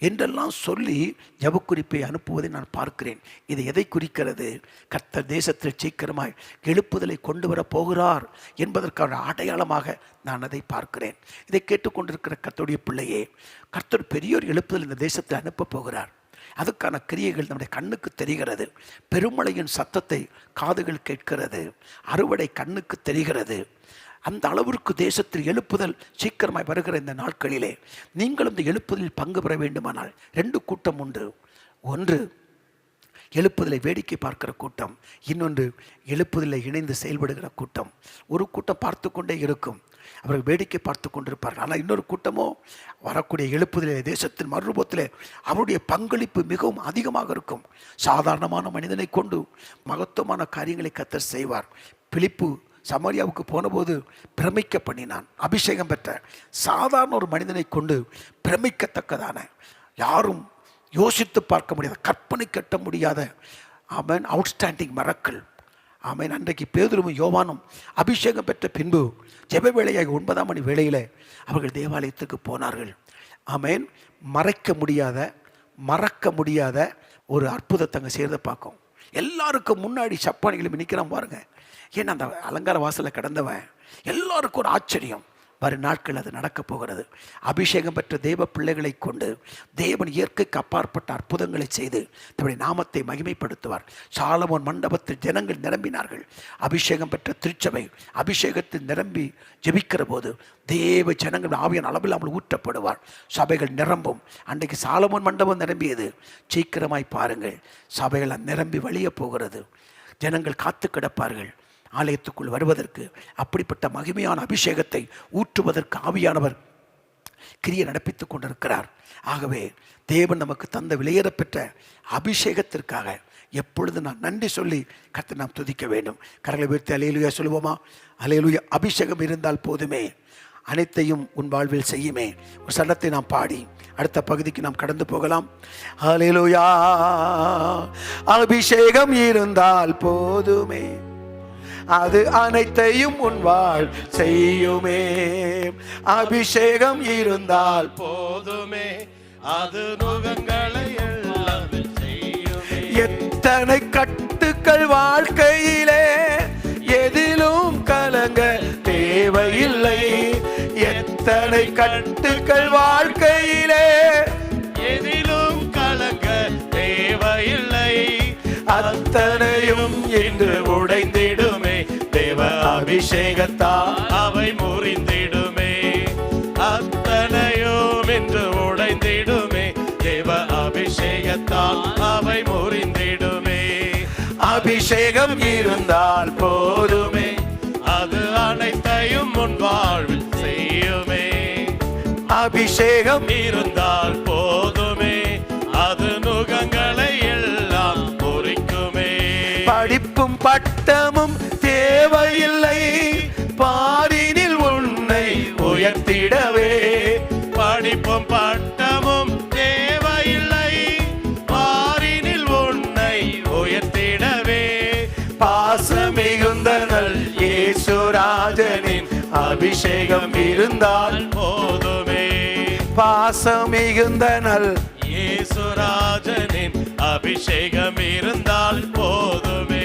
என்றெல்லாம் சொல்லி ஜெபக்குறிப்பை அனுப்புவதை நான் பார்க்கிறேன். இது எதை குறிக்கிறது? கர்த்தர் தேசத்தில் சீக்கிரமாய் எழுப்புதலை கொண்டு வர போகிறார் என்பதற்கான அடையாளமாக நான் அதை பார்க்கிறேன். இதை கேட்டுக்கொண்டிருக்கிற கர்த்தருடைய பிள்ளையே, கர்த்தர் பெரியோர் எழுப்புதல் இந்த தேசத்தில் அனுப்ப போகிறார். அதுக்கான கிரியைகள் நம்முடைய கண்ணுக்கு தெரிகிறது. பெருமழையின் சத்தத்தை காதுகள் கேட்கிறது, அறுவடை கண்ணுக்கு தெரிகிறது. அந்த அளவிற்கு தேசத்தில் எழுப்புதல் சீக்கிரமாய் வருகிற இந்த நாட்களிலே நீங்களும் இந்த எழுப்புதலில் பங்கு பெற வேண்டுமானால் 2 கூட்டம் உண்டு. ஒன்று எழுப்புதலை வேடிக்கை பார்க்கிற கூட்டம், இன்னொன்று எழுப்புதலை இணைந்து செயல்படுகிற கூட்டம். ஒரு கூட்டம் பார்த்து கொண்டே இருக்கும், அவர்கள் வேடிக்கை பார்த்து கொண்டிருப்பார்கள். ஆனால் இன்னொரு கூட்டமோ வரக்கூடிய எழுப்புதலே தேசத்தின் மறுரூபத்திலே அவருடைய பங்களிப்பு மிகவும் அதிகமாக இருக்கும். சாதாரணமான மனிதனை கொண்டு மகத்துவமான காரியங்களை கர்த்தர் செய்வார். பிலிப்பு சமாரியாவுக்கு போனபோது பிரமிக்க பண்ணினான். அபிஷேகம் பெற்ற சாதாரண ஒரு மனிதனை கொண்டு பிரமிக்கத்தக்கதான, யாரும் யோசித்து பார்க்க முடியாத, கற்பனை கட்ட முடியாத ஆமென் அவுட்ஸ்டாண்டிங் மிரக்கிள். ஆமென். அன்றைக்கு பேதுருவும் யோவானும் அபிஷேகம் பெற்ற பின்பு ஜெப வேளையாக 9ஆம் மணி வேளையில் அவர்கள் தேவாலயத்துக்கு போனார்கள். ஆமென். மறக்க முடியாத ஒரு அற்புதத்தை அங்கே செய்கிறத பார்க்கும். எல்லாருக்கும் முன்னாடி சப்பானிகளும் நிற்கிறான் பாருங்க. ஏன்னா அந்த அலங்கார வாசலில் கிடந்தவன் எல்லாருக்கும் ஒரு ஆச்சரியம். வரும் நாட்கள் அது நடக்கப் போகிறது. அபிஷேகம் பெற்ற தேவ பிள்ளைகளை கொண்டு தேவன் இயற்கைக்கு அப்பாற்பட்ட அற்புதங்களை செய்து தம்முடைய நாமத்தை மகிமைப்படுத்துவார். சாலமோன் மண்டபத்தில் ஜனங்கள் நிரம்பினார்கள். அபிஷேகம் பெற்ற திருச்சபை அபிஷேகத்தில் நிரம்பி ஜெபிக்கிற போது தேவ ஜனங்கள் ஆவியான அளவில் ஊற்றப்படுவார். சபைகள் நிரம்பும். அன்றைக்கு சாலமோன் மண்டபம் நிரம்பியது. சீக்கிரமாய் பாருங்கள், சபைகள் நிரம்பி வழிய போகிறது. ஜனங்கள் காத்து கிடப்பார்கள் ஆலயத்துக்குள் வருவதற்கு. அப்படிப்பட்ட மகிமையான அபிஷேகத்தை ஊற்றுவதற்கு ஆவியானவர் கிரியை நடப்பித்துக் கொண்டிருக்கிறார். ஆகவே தேவன் நமக்கு தந்த விலையேறப்பெற்ற அபிஷேகத்திற்காக எப்பொழுது நான் நன்றி சொல்லி கர்த்தரை நாம் துதிக்க வேண்டும். கரங்களை உயர்த்தி அல்லேலூயா சொல்லுவோமா? அல்லேலூயா. அபிஷேகம் இருந்தால் போதுமே, அனைத்தையும் உன் வாழ்வில் செய்யுமே. ஒரு சண்டத்தை நாம் பாடி அடுத்த பகுதிக்கு நாம் கடந்து போகலாம். அல்லேலூயா. அபிஷேகம் இருந்தால் போதுமே, அது அனைத்தையும் உன் வாழ் செய்யுமே. அபிஷேகம் இருந்தால் போதுமே, அது நுகங்களை எல்லாம் செய்யுமே. எத்தனை கட்டுக்கள் வாழ்க்கையிலே, எதிலும் கலங்க தேவையில்லை. எத்தனை கட்டுக்கள் வாழ்க்கையிலே, எதிலும் கலங்க தேவையில்லை. அத்தனையும் இன்று உடைந்திடுமே. தேவ அபிஷேகத்தால் அவை முறிந்திடுமே. அத்தனையும் இன்று உடைந்திடுமே. தேவ அபிஷேகத்தால் அவை முறிந்திடுமே. அபிஷேகம் இருந்தால் போதுமே, அது அனைத்தையும் உன் வாழ்வில் செய்யுமே. அபிஷேகம் இருந்தால் போதுமே, அது நுகங்களை எல்லாம் பொறிக்குமே. படிப்பும் பட்டமும் தேவையில்லை, பாரினில் உன்னை உயர்த்திடவே. படிப்பும் பட்டமும் தேவையில்லை, பாரினில் உன்னை உயர்த்திடவே. பாசமிகுந்தனல் இயேசுராஜனின் அபிஷேகம் இருந்தால் போதுமே. பாசமிகுந்தனல் இயேசுராஜனின் அபிஷேகம் இருந்தால் போதுமே.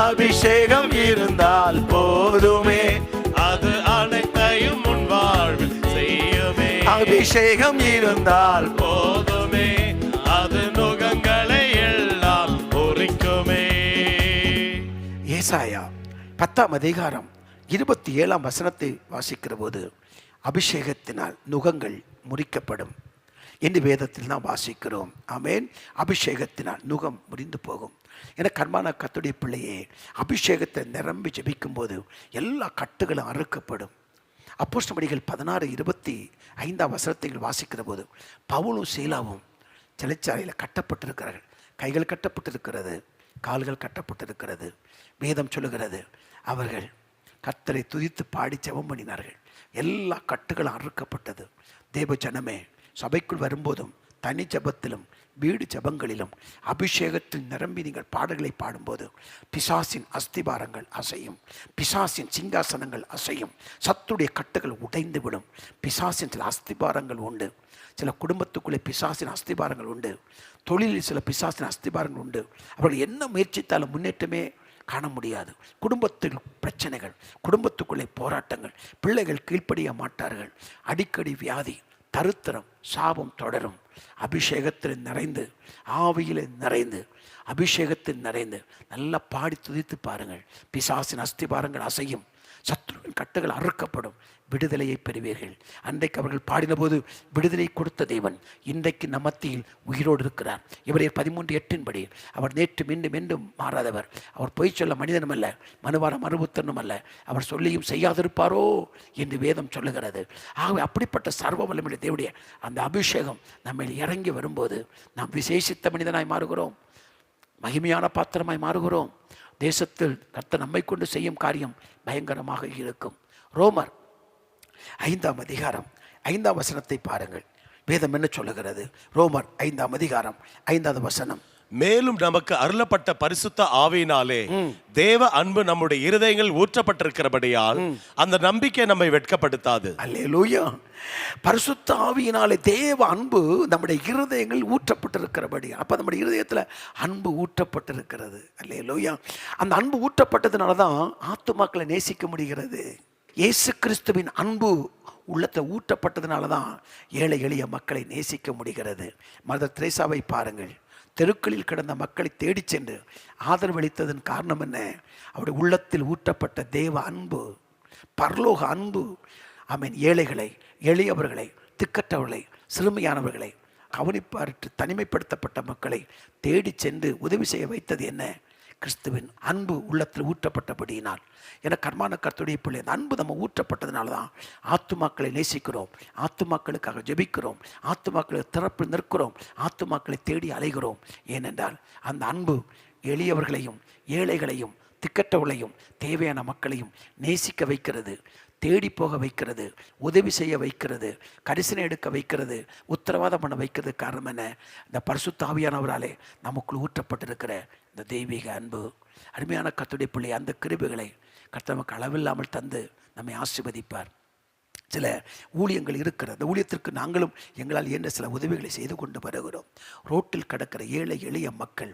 அபிஷேகம் இருந்தால் போதுமே, அது அனைத்தையும் உன் வாழ்வில் செய்யுமே. அபிஷேகம் இருந்தால் போதுமே, அது நுகங்களை எல்லாம் பொறிக்குமே. ஏசாயா 10ஆம் அதிகாரம் 27ஆம் வசனத்தை வாசிக்கிற போது, அபிஷேகத்தினால் நுகங்கள் முறிக்கப்படும். என்று வேதத்தில் நாம் வாசிக்கிறோம். ஆமென். அபிஷேகத்தினால் நுகம் முறிந்து போகும். என கர்மான கர்த்தருடைய பிள்ளையே, அபிஷேகத்தை நிரம்பி ஜெபிக்கும் போது எல்லா கட்டுகளும் அறுக்கப்படும். அப்போஸ்தலர்கள் 16:25 வாசிக்கிற போது பவுலும் சீலாவும் சிறைச்சாலையில் கட்டப்பட்டிருக்கிறார்கள். கைகள் கட்டப்பட்டிருக்கிறது, கால்கள் கட்டப்பட்டிருக்கிறது. வேதம் சொல்லுகிறது, அவர்கள் கர்த்தரை துதித்து பாடி ஜெபம் பண்ணினார்கள். எல்லா கட்டுகளும் அறுக்கப்பட்டது. தேவ ஜனமே, சபைக்குள் வரும்போதும் தனி ஜபத்திலும் வீடு ஜபங்களிலும் அபிஷேகத்தில் நிரம்பி நீங்கள் பாடல்களை பாடும்போது பிசாசின் அஸ்திபாரங்கள் அசையும், பிசாசின் சிங்காசனங்கள் அசையும், சத்துடைய கட்டுகள் உடைந்து விடும். பிசாசின் சில அஸ்திபாரங்கள் உண்டு. சில குடும்பத்துக்குள்ளே பிசாசின் அஸ்திபாரங்கள் உண்டு. தொழிலில் சில பிசாசின் அஸ்திபாரங்கள் உண்டு. அவர்கள் என்ன முயற்சித்தாலும் முன்னேற்றமே காண முடியாது. குடும்பத்தில் பிரச்சனைகள், குடும்பத்துக்குள்ளே போராட்டங்கள், பிள்ளைகள் கீழ்ப்படிய மாட்டார்கள், அடிக்கடி வியாதி, தருத்திரம், சாபம் தொடரும். அபிஷேகத்தில் நிறைந்து, ஆவியில் நிறைந்து, அபிஷேகத்தில் நிறைந்து நல்லா பாடி துதித்து பாருங்கள். பிசாசின் அஸ்திபாரங்கள் அசையும், சத்துருவின் கட்டுகள் அறுக்கப்படும், விடுதலையை பெறுவீர்கள். அன்றைக்கு அவர்கள் பாடின போது விடுதலை கொடுத்த தேவன் இன்றைக்கு நம் மத்தியில் உயிரோடு இருக்கிறார். எபிரேயர் 13:8 அவர் நேற்று மீண்டும் மீண்டும் மாறாதவர். அவர் பொய் சொல்ல மனிதனும் அல்ல, மனுவார மறுபுத்தனும் அல்ல. அவர் சொல்லியும் செய்யாதிருப்பாரோ என்று வேதம் சொல்லுகிறது. ஆகவே அப்படிப்பட்ட சர்வ வல்லமையுள்ள தேவனுடைய அந்த அபிஷேகம் நம்ம இறங்கி வரும்போது நாம் விசேஷித்த மனிதனாய் மாறுகிறோம், மகிமையான பாத்திரமாய் மாறுகிறோம். தேசத்தில் கர்த்தர் நம்மை கொண்டு செய்யும் காரியம் பயங்கரமாக இருக்கும். ரோமர் 5:5 பாருங்கள். வேதம் என்ன சொல்லுகிறது? ரோமர் 5:5 மேலும் நமக்கு அருளப்பட்ட பரிசுத்த ஆவியினாலே தேவ அன்பு நம்முடைய இருதயங்கள் ஊற்றப்பட்டிருக்கிறபடியால் அந்த நம்பிக்கை நம்மை வெட்கப்படுத்தாது. அல்லேலூயா. பரிசுத்த ஆவியினாலே தேவ அன்பு நம்முடைய இருதயங்கள் ஊற்றப்பட்டிருக்கிறபடி, அப்ப நம்முடைய இருதயத்துல அன்பு ஊற்றப்பட்டிருக்கிறது. அல்லேலூயா. அந்த அன்பு ஊற்றப்பட்டதுனால தான் ஆத்துமாக்களை நேசிக்க முடிகிறது. இயேசு கிறிஸ்துவின் அன்பு உள்ளத்தை ஊற்றப்பட்டதுனால தான் ஏழை எளிய மக்களை நேசிக்க முடிகிறது. மதர் தெரேசாவை பாருங்கள். தெருக்களில் கிடந்த மக்களை தேடி சென்று ஆதரவளித்ததன் காரணம் என்ன? அவருடைய உள்ளத்தில் ஊற்றப்பட்ட தேவ அன்பு, பரலோக அன்பு. ஆமென். ஏழைகளை, எளியவர்களை, திக்கற்றவர்களை, சிறுமையானவர்களை, கவனிப்பாரற்று தனிமைப்படுத்தப்பட்ட மக்களை தேடி சென்று உதவி செய்ய வைத்தது என்ன? கிறிஸ்துவின் அன்பு உள்ளத்தில் ஊற்றப்பட்டபடியினால். என கர்மான கர்த்தருடைய பிள்ளை, அந்த அன்பு நம்ம ஊற்றப்பட்டதுனால தான் ஆத்துமாக்களை நேசிக்கிறோம், ஆத்துமாக்களுக்காக ஜெபிக்கிறோம், ஆத்துமாக்களுக்கு திறப்பில் நிற்கிறோம், ஆத்துமாக்களை தேடி அலைகிறோம். ஏனென்றால் அந்த அன்பு எளியவர்களையும் ஏழைகளையும் திக்கற்றவர்களையும் தேவையான மக்களையும் நேசிக்க வைக்கிறது, தேடி போக வைக்கிறது, உதவி செய்ய வைக்கிறது, கரிசனை எடுக்க வைக்கிறது, உத்தரவாதம் பண்ண வைக்கிறது. காரணம் என்ன? இந்த பரிசுத்த ஆவியானவராலே நமக்குள் ஊற்றப்பட்டிருக்கிற இந்த தெய்வீக அன்பு. அருமையான கர்த்தருடைய பிள்ளை, அந்த கிருபைகளை கர்த்தர் நமக்கு அளவில்லாமல் தந்து நம்மை ஆசீர்வதிப்பார். சில ஊழியங்கள் இருக்கிறது. அந்த ஊழியத்திற்கு நாங்களும் எங்களால் இயன்ற சில உதவிகளை செய்து கொண்டு வருகிறோம். ரோட்டில் கிடக்கிற ஏழை எளிய மக்கள்,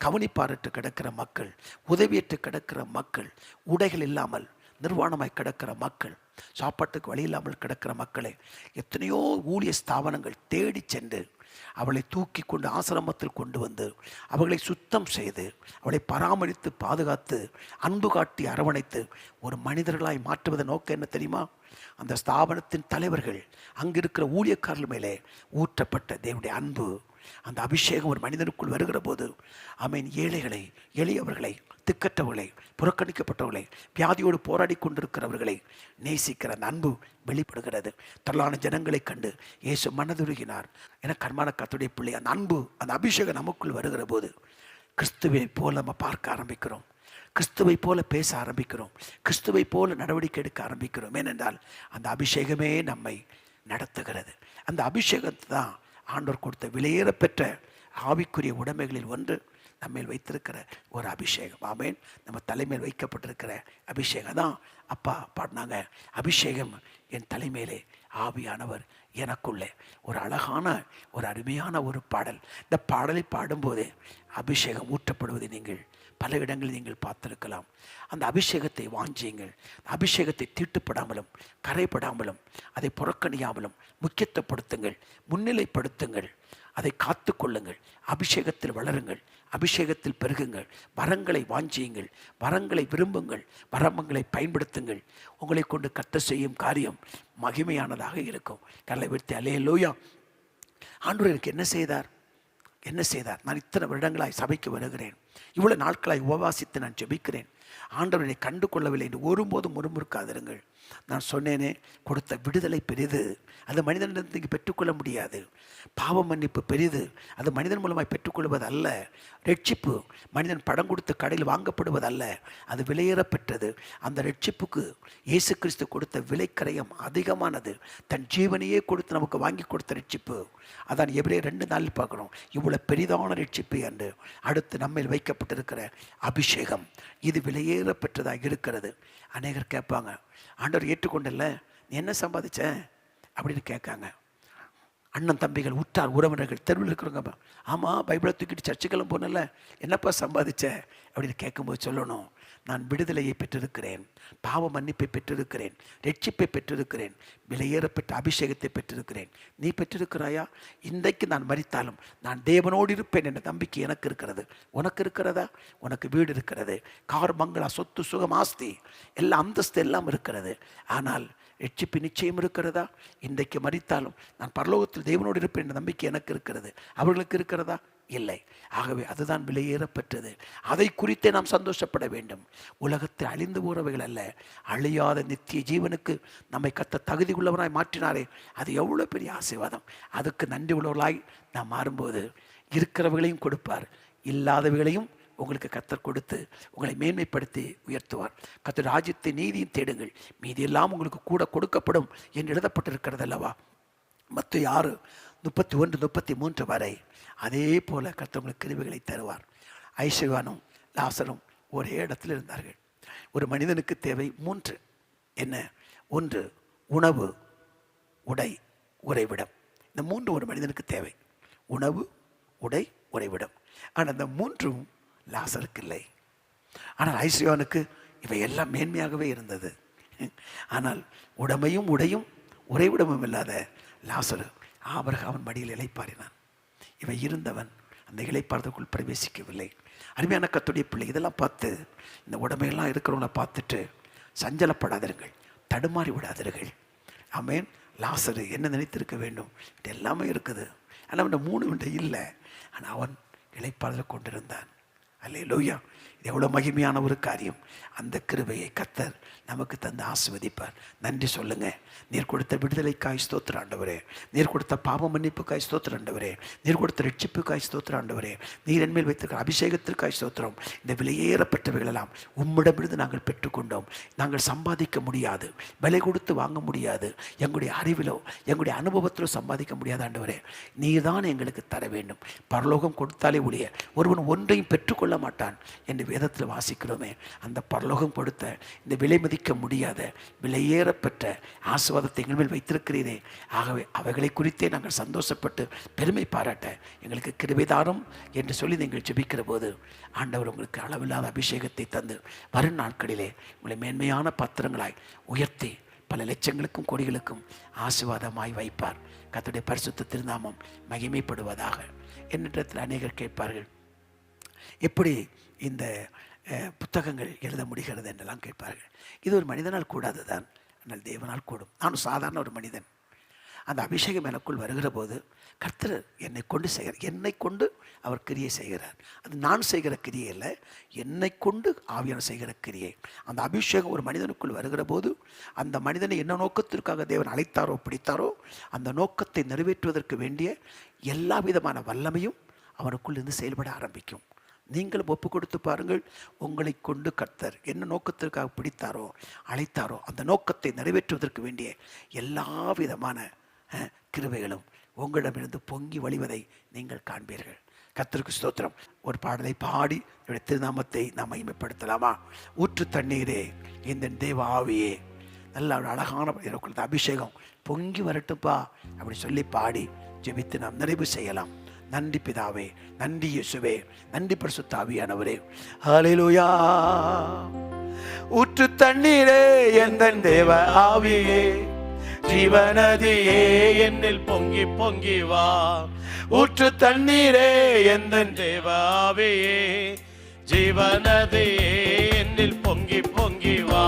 கவனிப்பாரற்று கிடக்கிற மக்கள், உதவியற்று கிடக்கிற மக்கள், உடைகள் இல்லாமல் நிர்வாணமாய் கிடக்கிற மக்கள், சாப்பாட்டுக்கு வழி இல்லாமல் கிடக்கிற மக்களை எத்தனையோ ஊழிய ஸ்தாபனங்கள் தேடி சென்று அவளை தூக்கி கொண்டு ஆசிரமத்தில் கொண்டு வந்து அவர்களை சுத்தம் செய்து அவளை பராமரித்து பாதுகாத்து அன்பு காட்டி அரவணைத்து ஒரு மனிதர்களாய் மாற்றுவதன் நோக்கம் என்ன தெரியுமா? அந்த ஸ்தாபனத்தின் தலைவர்கள், அங்கிருக்கிற ஊழியக்காரர்கள் மேலே ஊற்றப்பட்ட தேவனுடைய அன்பு, அந்த அபிஷேகம் ஒரு மனிதனுக்குள் வருகிற போது ஆமென், ஏழைகளை, எளியவர்களை, திக்கற்றவர்களை, புறக்கணிக்கப்பட்டவர்களை, வியாதியோடு போராடி கொண்டிருக்கிறவர்களை நேசிக்கிற அந்த அன்பு வெளிப்படுகிறது. திரளான ஜனங்களை கண்டு இயேசு மனதுருகினார். என கர்மான கர்த்தருடைய பிள்ளை, அந்த அன்பு, அந்த அபிஷேகம் நமக்குள் வருகிற போது கிறிஸ்துவை போல நம்ம பார்க்க ஆரம்பிக்கிறோம், கிறிஸ்துவை போல பேச ஆரம்பிக்கிறோம், கிறிஸ்துவை போல நடவடிக்கை எடுக்க ஆரம்பிக்கிறோம். ஏனென்றால் அந்த அபிஷேகமே நம்மை நடத்துகிறது. அந்த அபிஷேகத்தை தான் ஆண்டவர் கொடுத்த விலையேற பெற்ற ஆவிக்குரிய உடைமைகளில் ஒன்று நம்மேல் வைத்திருக்கிற ஒரு அபிஷேகம். ஆமென். நம்ம தலைமையில் வைக்கப்பட்டிருக்கிற அபிஷேகம் தான் அப்பா பாடினாங்க, அபிஷேகம் என் தலைமையிலே, ஆவியானவர் எனக்குள்ளே. ஒரு அழகான, ஒரு அருமையான ஒரு பாடல். இந்த பாடலை பாடும்போதே அபிஷேகம் ஊற்றப்படுவதை நீங்கள் பல இடங்களில் நீங்கள் பார்த்திருக்கலாம். அந்த அபிஷேகத்தை வாஞ்சியுங்கள். அபிஷேகத்தை தீட்டுப்படாமலும் கரைப்படாமலும் அதை புறக்கணியாமலும் முக்கியத்துவப்படுத்துங்கள், முன்னிலைப்படுத்துங்கள், அதை காத்து கொள்ளுங்கள். அபிஷேகத்தில் வளருங்கள், அபிஷேகத்தில் பெருகுங்கள், வரங்களை வாஞ்சியுங்கள், வரங்களை விரும்புங்கள், வரங்களை பயன்படுத்துங்கள். உங்களை கொண்டு கர்த்தர் செய்யும் காரியம் மகிமையானதாக இருக்கும். கரலை விடுத்து அல்லேலூயா. ஆண்டவர் எனக்கு என்ன செய்தார், என்ன செய்தார்? நான் இத்தனை வருடங்களாய் சபைக்கு வருகிறேன், இவ்வளவு நாட்களாய் உபவாசித்து நான் ஜெபிக்கிறேன், ஆண்டவர் என்னை கண்டு கொள்ளவில்லை என்று ஒருபோதும் முறுமுறுக்காதிருங்கள். நான் சொன்னேனே, கொடுத்த விடுதலை பெரிது, அது மனிதனிடத்தில் நீங்கள் பெற்றுக்கொள்ள முடியாது. பாவ மன்னிப்பு பெரிது, அது மனிதன் மூலமாய் பெற்றுக்கொள்வது அல்ல. ரட்சிப்பு மனிதன் படம் கொடுத்து கடையில் வாங்கப்படுவது அல்ல, அது விலையேறப்பெற்றது. அந்த ரட்சிப்புக்கு இயேசு கிறிஸ்து கொடுத்த விலைக்கரையம் அதிகமானது. தன் ஜீவனையே கொடுத்து நமக்கு வாங்கி கொடுத்த ரட்சிப்பு. அதான் எபிரேயர் 2:4 பார்க்கணும். இவ்வளோ பெரிதான ரட்சிப்பு என்று. அடுத்து நம்மில் வைக்கப்பட்டிருக்கிற அபிஷேகம், இது விலையேற பெற்றதாக இருக்கிறது. அநேகர் கேட்பாங்க, ஆண்டவர் ஏற்றுக்கொண்டல, நீ என்ன சம்பாதிச்ச அப்படின்னு கேட்காங்க. அண்ணன் தம்பிகள், உற்றார் உறவினர்கள், தெருவில் இருக்கிறவங்க, ஆமாம் பைபிளை தூக்கிட்டு சர்ச்சுக்கெல்லாம் போனல, என்னப்பா சம்பாதிச்ச அப்படின்னு கேட்கும்போது சொல்லணும், நான் விடுதலையை பெற்றிருக்கிறேன், பாவ மன்னிப்பை பெற்றிருக்கிறேன், ரட்சிப்பை பெற்றிருக்கிறேன், விலையேறப்பெற்ற அபிஷேகத்தை பெற்றிருக்கிறேன். நீ பெற்றிருக்கிறாயா? இன்றைக்கு நான் மரித்தாலும் நான் தேவனோடு இருப்பேன் என்ற நம்பிக்கை எனக்கு இருக்கிறது. உனக்கு இருக்கிறதா? உனக்கு வீடு இருக்கிறது, கார் பங்களா, சொத்து சுகம் ஆஸ்தி எல்லாம் அந்தஸ்து எல்லாம் இருக்கிறது. ஆனால் ரட்சிப்பு நிச்சயம் இருக்கிறதா? இன்றைக்கு மரித்தாலும் நான் பரலோகத்தில் தேவனோடு இருப்பேன் என்ற நம்பிக்கை எனக்கு இருக்கிறது. அவர்களுக்கு இருக்கிறதா? இல்லை. ஆகவே அதுதான் விலையேறப்பெற்றது. அதை குறித்தே நாம் சந்தோஷப்பட வேண்டும். உலகத்தில் அழிந்து போறவைகள் அல்ல, அழியாத நித்திய ஜீவனுக்கு நம்மை கர்த்தர் தகுதி உள்ளவராய் மாற்றினாரே, அது எவ்வளோ பெரிய ஆசீர்வாதம். அதுக்கு நன்றி உள்ளவர்களாய் நாம் மாறும்போது இருக்கிறவர்களையும் கொடுப்பார், இல்லாதவைகளையும் உங்களுக்கு கர்த்தர் கொடுத்து உங்களை மேன்மைப்படுத்தி உயர்த்துவார். கர்த்தர் ராஜ்யத்தை நீதியும் தேடுங்கள், மீதி எல்லாம் உங்களுக்கு கூட கொடுக்கப்படும் என்று எழுதப்பட்டிருக்கிறது அல்லவா? மத்தேயு 6:31-33 வரை. அதே போல கர்த்தர் உங்களுக்கு கிருபைகளை தருவார். ஐஸ்வர்யவானும் லாசரும் ஒரே இடத்தில் இருந்தார்கள். ஒரு மனிதனுக்கு தேவை 3. என்ன? 1 உணவு, உடை, உறைவிடம். இந்த 3 ஒரு மனிதனுக்கு தேவை. உணவு, உடை, உறைவிடம். ஆனால் அந்த 3 லாசருக்கு இல்லை. ஆனால் ஐஸ்வர்யவானுக்கு இவை எல்லாம் மேன்மையாகவே இருந்தது. ஆனால் உடமையும் உடையும் உறைவிடமும் இல்லாத லாசரு ஆபிரகாமின் மடியில் இளைப்பாறினான். இவை இருந்தவன் அந்த இளைப்பாறுதலுக்குள் பிரவேசிக்கவில்லை. அருமையான கர்த்தருடைய பிள்ளை, இதெல்லாம் பார்த்து, இந்த உடமையெல்லாம் இருக்கிறவங்கள பார்த்துட்டு சஞ்சலப்படாதீர்கள், தடுமாறி விடாதீர்கள். ஆமேன். லாசரு என்ன நினைத்திருக்க வேண்டும்? இது எல்லாமே இருக்குது, ஆனால் அவன் 3 இல்லை. ஆனால் அவன் இளைப்பாறுதலை கொண்டிருந்தான். அல்லேலூயா. இது எவ்வளோ மகிமையான ஒரு காரியம். அந்த கிருபையை கர்த்தர் நமக்கு தந்து ஆசீர்வதிப்பார். நன்றி சொல்லுங்க. நீர் கொடுத்த விடுதலைக்காய் ஸ்தோத்திரம் ஆண்டவரே, நீர் கொடுத்த பாவ மன்னிப்புக்காய் ஸ்தோத்திரம் ஆண்டவரே, நீர் கொடுத்த ரட்சிப்புக்காய் ஸ்தோத்திரம் ஆண்டவரே, நீர் என்மேல் வைத்திருக்கிற அபிஷேகத்திற்காய் ஸ்தோத்திரம். இந்த விலையேறப்பட்டவைகளெல்லாம் உம்மிடமிருந்து நாங்கள் பெற்றுக்கொண்டோம். நாங்கள் சம்பாதிக்க முடியாது, விலை கொடுத்து வாங்க முடியாது, எங்களுடைய அறிவிலோ எங்களுடைய அனுபவத்திலோ சம்பாதிக்க முடியாது ஆண்டவரே. நீர் தான் எங்களுக்கு தர வேண்டும். பரலோகம் கொடுத்தாலே ஒழிய ஒருவன் ஒன்றையும் பெற்றுக்கொள்ள மாட்டான் என்று வேதத்தில் வாசிக்கிறோமே. அந்த பரலோகம் கொடுத்த இந்த விலை மதிக்க முடியாத விலையேறப்பெற்ற ஆசீர்வாதத்தை எங்கள் மேல் வைத்திருக்கிறீரே. ஆகவே அவைகளை குறித்தே நாங்கள் சந்தோஷப்பட்டு பெருமை பாராட்ட எங்களுக்கு கிருபைதாரும் என்று சொல்லி நீங்கள் ஜெபிக்கிற போது ஆண்டவர் உங்களுக்கு அளவில்லாத அபிஷேகத்தை தந்து வரும் நாட்களிலே உங்களை மேன்மையான பாத்திரங்களாய் உயர்த்தி பல லட்சங்களுக்கும் கோடிகளுக்கும் ஆசீர்வாதமாய் வைப்பார். கர்த்தருடைய பரிசுத்த திருநாமம் மகிமைப்படுவதாக. என்னிடத்தில் அநேகர் கேட்பார்கள், எப்படி இந்த புத்தகங்கள் எழுத முடிகிறது என்றெல்லாம் கேட்பார்கள். இது ஒரு மனிதனால் கூடாது தான், ஆனால் தேவனால் கூடும். நான் சாதாரண ஒரு மனிதன். அந்த அபிஷேகம் எனக்குள் வருகிற போது கர்த்தர் என்னை கொண்டு செய்கிறார். என்னை கொண்டு அவர் கிரியை செய்கிறார். அது நான் செய்கிற கிரியை இல்லை, என்னை கொண்டு ஆவியான செய்கிற கிரியை. அந்த அபிஷேகம் ஒரு மனிதனுக்குள் வருகிற போது அந்த மனிதனை என்ன நோக்கத்திற்காக தேவன் அழைத்தாரோ பிடித்தாரோ அந்த நோக்கத்தை நிறைவேற்றுவதற்கு வேண்டிய எல்லா விதமான வல்லமையும் அவனுக்குள் இருந்து செயல்பட ஆரம்பிக்கும். நீங்களும் ஒப்பு கொடுத்து பாருங்கள். உங்களை கொண்டு கர்த்தர் என்ன நோக்கத்திற்காக பிடித்தாரோ அழைத்தாரோ அந்த நோக்கத்தை நிறைவேற்றுவதற்கு வேண்டிய எல்லா விதமான கிருபைகளும் உங்களிடமிருந்து பொங்கி வழிவதை நீங்கள் காண்பீர்கள். கர்த்தருக்கு ஸ்தோத்திரம். ஒரு பாடலை பாடி என்னுடைய திருநாமத்தை நாம் மகிமைப்படுத்தலாமா? ஊற்று தண்ணீரே இந்த தேவ ஆவியே, நல்ல ஒரு அழகான எனக்குள்ள அபிஷேகம் பொங்கி வரட்டும்பா அப்படி சொல்லி பாடி ஜெபித்து நாம் நிறைவு செய்யலாம். நன்றி பிதாவே, நன்றி இயேசுவே, நன்றி பரிசுத்த ஆவியானவரே. ஹல்லேலூயா. ஊற்று தண்ணீரே எந்தன் தேவ ஆவியே, ஜீவநதியே என்னில் பொங்கி பொங்கி வா. ஊற்று தண்ணீரே எந்தன் தேவ ஆவியே, ஜீவநதியே என்னில் பொங்கி பொங்கி வா.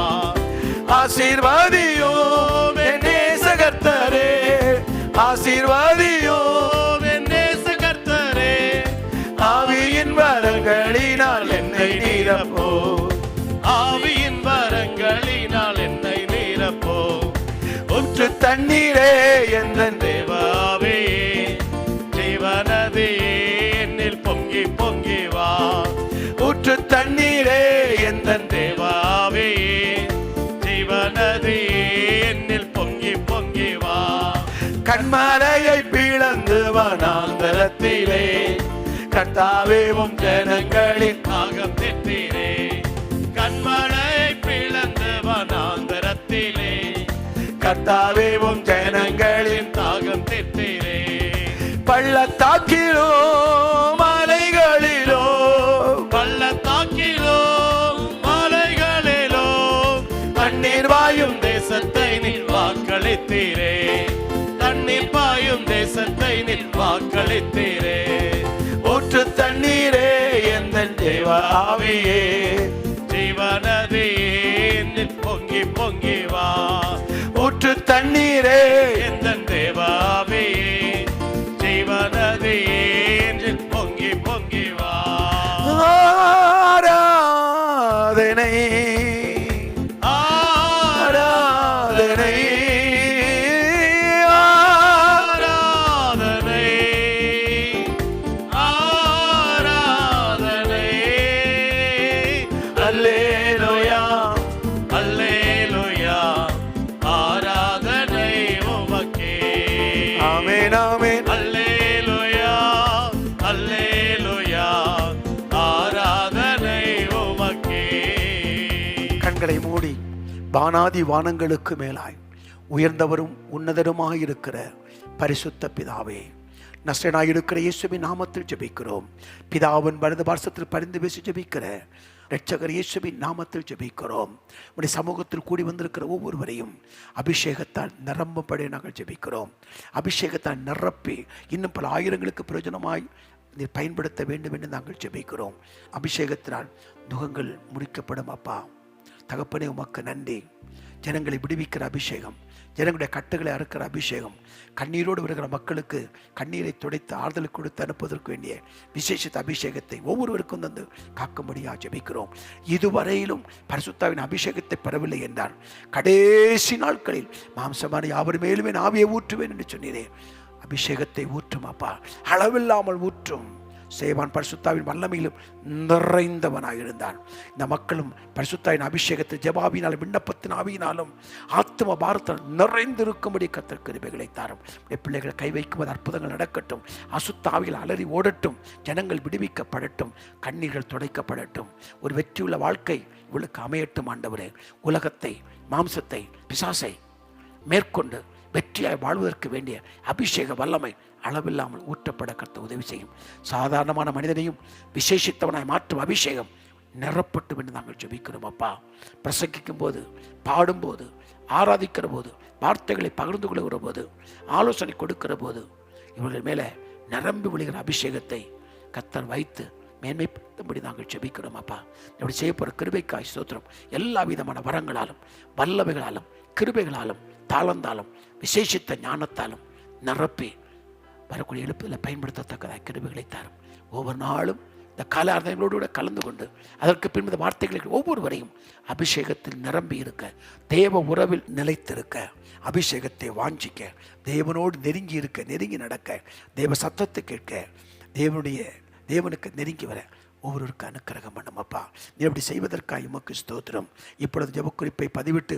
ஆசீர்வாதியோம் என் நேசகர்த்தரே, ஆசீர்வாதியோம் வரங்களினால் என்னை நீரப்போ, ஆவியின் வரங்களினால் என்னை நீரப்போ. ஊற்று தண்ணீரே எந்தன் தேவாவே ஜீவநதி என்னில் பொங்கி பொங்கி வா. ஊற்று தண்ணீரே எந்தன் தேவாவே ஜீவநதி என்னில் பொங்கி பொங்கி வா. கண்மலையை பிளந்து வனாந்தரத்திலே கர்த்தாவே உம் ஜனங்களின் தாகம் தீர்த்தீரே. கண்மலை பிளந்து வனாந்தரத்திலே கர்த்தாவே உம் ஜனங்களின் தாகம் தீர்த்தீரே. பள்ளத்தாக்கிலோ மலைகளிலோ பள்ளத்தாக்கிலோ மலைகளிலோ தண்ணீர் வாயும் தேசத்தை நீர் வாக்களித்தீரே. தண்ணீர் பாயும் தேசத்தை நீர் வாக்களித்தீரே. ஊற்று தண்ணீரே எந்தன் தேவ ஆவியே, ஜீவநதி நீர் பொங்கி பொங்கி வா. ஊற்று தண்ணீரே எந்தன் தேவாவே ஜீவநதி நீர் பொங்கி பொங்கி வா. ஆராதனை ஆராதனை ஆராதனை ஆராதனை அல்லேலூயா அல்லேலூயா ஆராதனை உமக்கே. ஆமென் ஆமென் அல்லேலூயா அல்லேலூயா ஆராதனை உமக்கே. கண்களை மூடி வானாதி வானங்களுக்கு மேலாய் உயர்ந்தவரும் உன்னதருமாயிருக்கிற பரிசுத்த பிதாவே, நசரேயனாயிருக்கிற இயேசுவின் நாமத்தில் ஜெபிக்கிறோம். பிதாவின் வலது பார்சத்தில் பரிந்து பேசி ஜெபிக்கிற இரட்சகர் இயேசுவின் நாமத்தில் ஜெபிக்கிறோம். உடைய சமூகத்தில் கூடி வந்திருக்கிற ஒவ்வொருவரையும் அபிஷேகத்தால் நிரம்பப்படி நாங்கள் ஜெபிக்கிறோம். அபிஷேகத்தால் நிரப்பி இன்னும் பல ஆயிரங்களுக்கு பிரயோஜனமாய் நீர் பயன்படுத்த வேண்டும் என்று நாங்கள் ஜெபிக்கிறோம். அபிஷேகத்தினால் நுகங்கள் முடிக்கப்படும். அப்பா தகப்பனே, உமக்கு நன்றி. ஜனங்களை விடுவிக்கிற அபிஷேகம், ஜனங்களுடைய கட்டுகளை அறுக்கிற அபிஷேகம், கண்ணீரோடு வருகிற மக்களுக்கு கண்ணீரை துடைத்து ஆறுதல் கொடுத்து அனுப்புவதற்கு வேண்டிய விசேஷித்த அபிஷேகத்தை ஒவ்வொருவருக்கும் தந்து காக்கும்படியாக ஜெபிக்கிறோம். இதுவரையிலும் பரிசுத்தாவின் அபிஷேகத்தை பெறவில்லை என்றால் கடைசி நாட்களில் மாம்சமான யாவர் மேலுமே ஆவியை ஊற்றுவேன் என்று சொன்னீரே. அபிஷேகத்தை ஊற்றும் அப்பா, அளவில்லாமல் ஊற்றும். சேவான் பரிசுத்தாவின் வல்லமையிலும் நிறைந்தவனாயிருந்தான். இந்த மக்களும் பரிசுத்தாவின் அபிஷேகத்தை ஜெபாவினாலும் விண்ணப்பத்தின் ஆவியினாலும் ஆத்ம பாரத்தால் நிறைந்திருக்கும்படி கர்த்தர் கிருபைகளை தாரும். பிள்ளைகள் கை வைக்கும்போது அற்புதங்கள் நடக்கட்டும். அசுத்த ஆவிகள் அலறி ஓடட்டும். ஜனங்கள் விடுவிக்கப்படட்டும். கண்ணீர்கள் துடைக்கப்படட்டும். ஒரு வெற்றியுள்ள வாழ்க்கை இவளுக்கு அமையட்டும். ஆண்டவரே, உலகத்தை, மாம்சத்தை, பிசாசை மேற்கொண்டு வெற்றியாய் வாழ்வதற்கு வேண்டிய அபிஷேக வல்லமை அளவில்லாமல் ஊற்றப்பட கர்த்தர் உதவி செய்யும். சாதாரணமான மனிதனையும் விசேஷித்தவனாய் மாற்றும் அபிஷேகம் நிரப்பட்டும் என்று நாங்கள் ஜெபிக்கிறோம். அப்பா, பிரசங்கிக்கும் போது, பாடும்போது, ஆராதிக்கிற போது, வார்த்தைகளை பகிர்ந்து கொள்கிற போது, ஆலோசனை கொடுக்கிற போது இவர்கள் மேலே நிரம்பி விழுகிற அபிஷேகத்தை கர்த்தர் வைத்து மேன்மைப்படுத்தும்படி நாங்கள் ஜெபிக்கிறோம். அப்பா, இப்படி செய்யப்படுற கிருபைக்காய் ஸ்தோத்திரம். எல்லா விதமான வரங்களாலும், வல்லமைகளாலும், கிருபைகளாலும், தாளந்தாலும், விசேஷித்த ஞானத்தாலும் நிரப்பி வரக்கூடிய எழுப்புதலை பயன்படுத்தத்தக்கதாக கிருபைகளை தாரும். ஒவ்வொரு நாளும் இந்த கால ஆராதனைகளோடு கலந்து கொண்டு அதற்கு பின் இந்த வார்த்தைகளை ஒவ்வொருவரையும் அபிஷேகத்தில் நிரம்பி இருக்க, தேவ உறவில் நிலைத்திருக்க, அபிஷேகத்தை வாஞ்சிக்க, தேவனோடு நெருங்கி இருக்க, நெருங்கி நடக்க, தேவ சத்தத்தை கேட்க, தேவனுக்கு நெருங்கி வர ஒவ்வொருவருக்கு அனுக்கிரகம் பண்ணும். அப்பா, நீ அப்படி செய்வதற்காக உமக்கு ஸ்தோத்திரம். இப்பொழுது ஜெபக்குறிப்பை பதிவிட்டு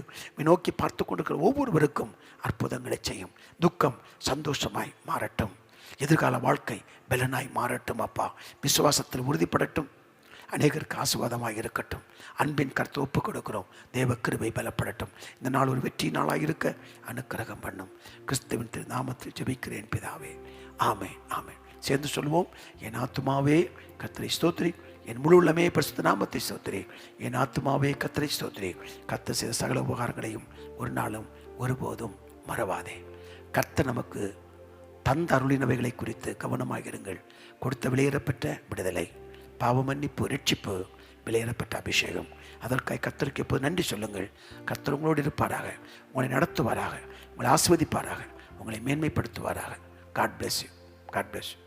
நோக்கி பார்த்து கொண்டிருக்கிற ஒவ்வொருவருக்கும் அற்புதங்களை செய்யும். துக்கம் சந்தோஷமாய் மாறட்டும். எதிர்கால வாழ்க்கை பலனாய் மாறட்டும். அப்பா, விசுவாசத்தில் உறுதிப்படட்டும். அநேகருக்கு ஆசீர்வாதமாக இருக்கட்டும். அன்பின் கருத்து ஒப்புக் கொடுக்கிறோம். தேவ கிருபை பலப்படட்டும். இந்த நாள் ஒரு வெற்றி நாளாக இருக்க அனுக்கிரகம் பண்ணும். கிறிஸ்துவின் திரு நாமத்தில் ஜெபிக்கிறேன் பிதாவே. ஆமென் ஆமென். சேர்ந்து சொல்லுவோம். என் ஆத்துமாவே கர்த்தரை ஸ்தோத்திரி, என் முழு உள்ளமே பரிசுத்த நாமத்தை ஸ்தோத்திரி. என் ஆத்துமாவே கர்த்தரை ஸ்தோத்திரி. கர்த்தர் செய்த சகல உபகாரங்களையும் ஒரு நாளும் ஒருபோதும் மறவாதே. கர்த்தர் நமக்கு தந்த அருளினவைகளை குறித்து கவனமாக இருங்கள். கொடுத்த விலையேறப்பெற்ற விடுதலை, பாவ மன்னிப்பு, ரட்சிப்பு, விலையேறப்பட்ட அபிஷேகம். அதற்காக கர்த்தருக்கு எப்போது நன்றி சொல்லுங்கள். கர்த்தர் உங்களோடு இருப்பாராக, உங்களை நடத்துவாராக, உங்களை ஆசீர்வதிப்பாராக, உங்களை மேன்மைப்படுத்துவாராக. God bless you. God bless you.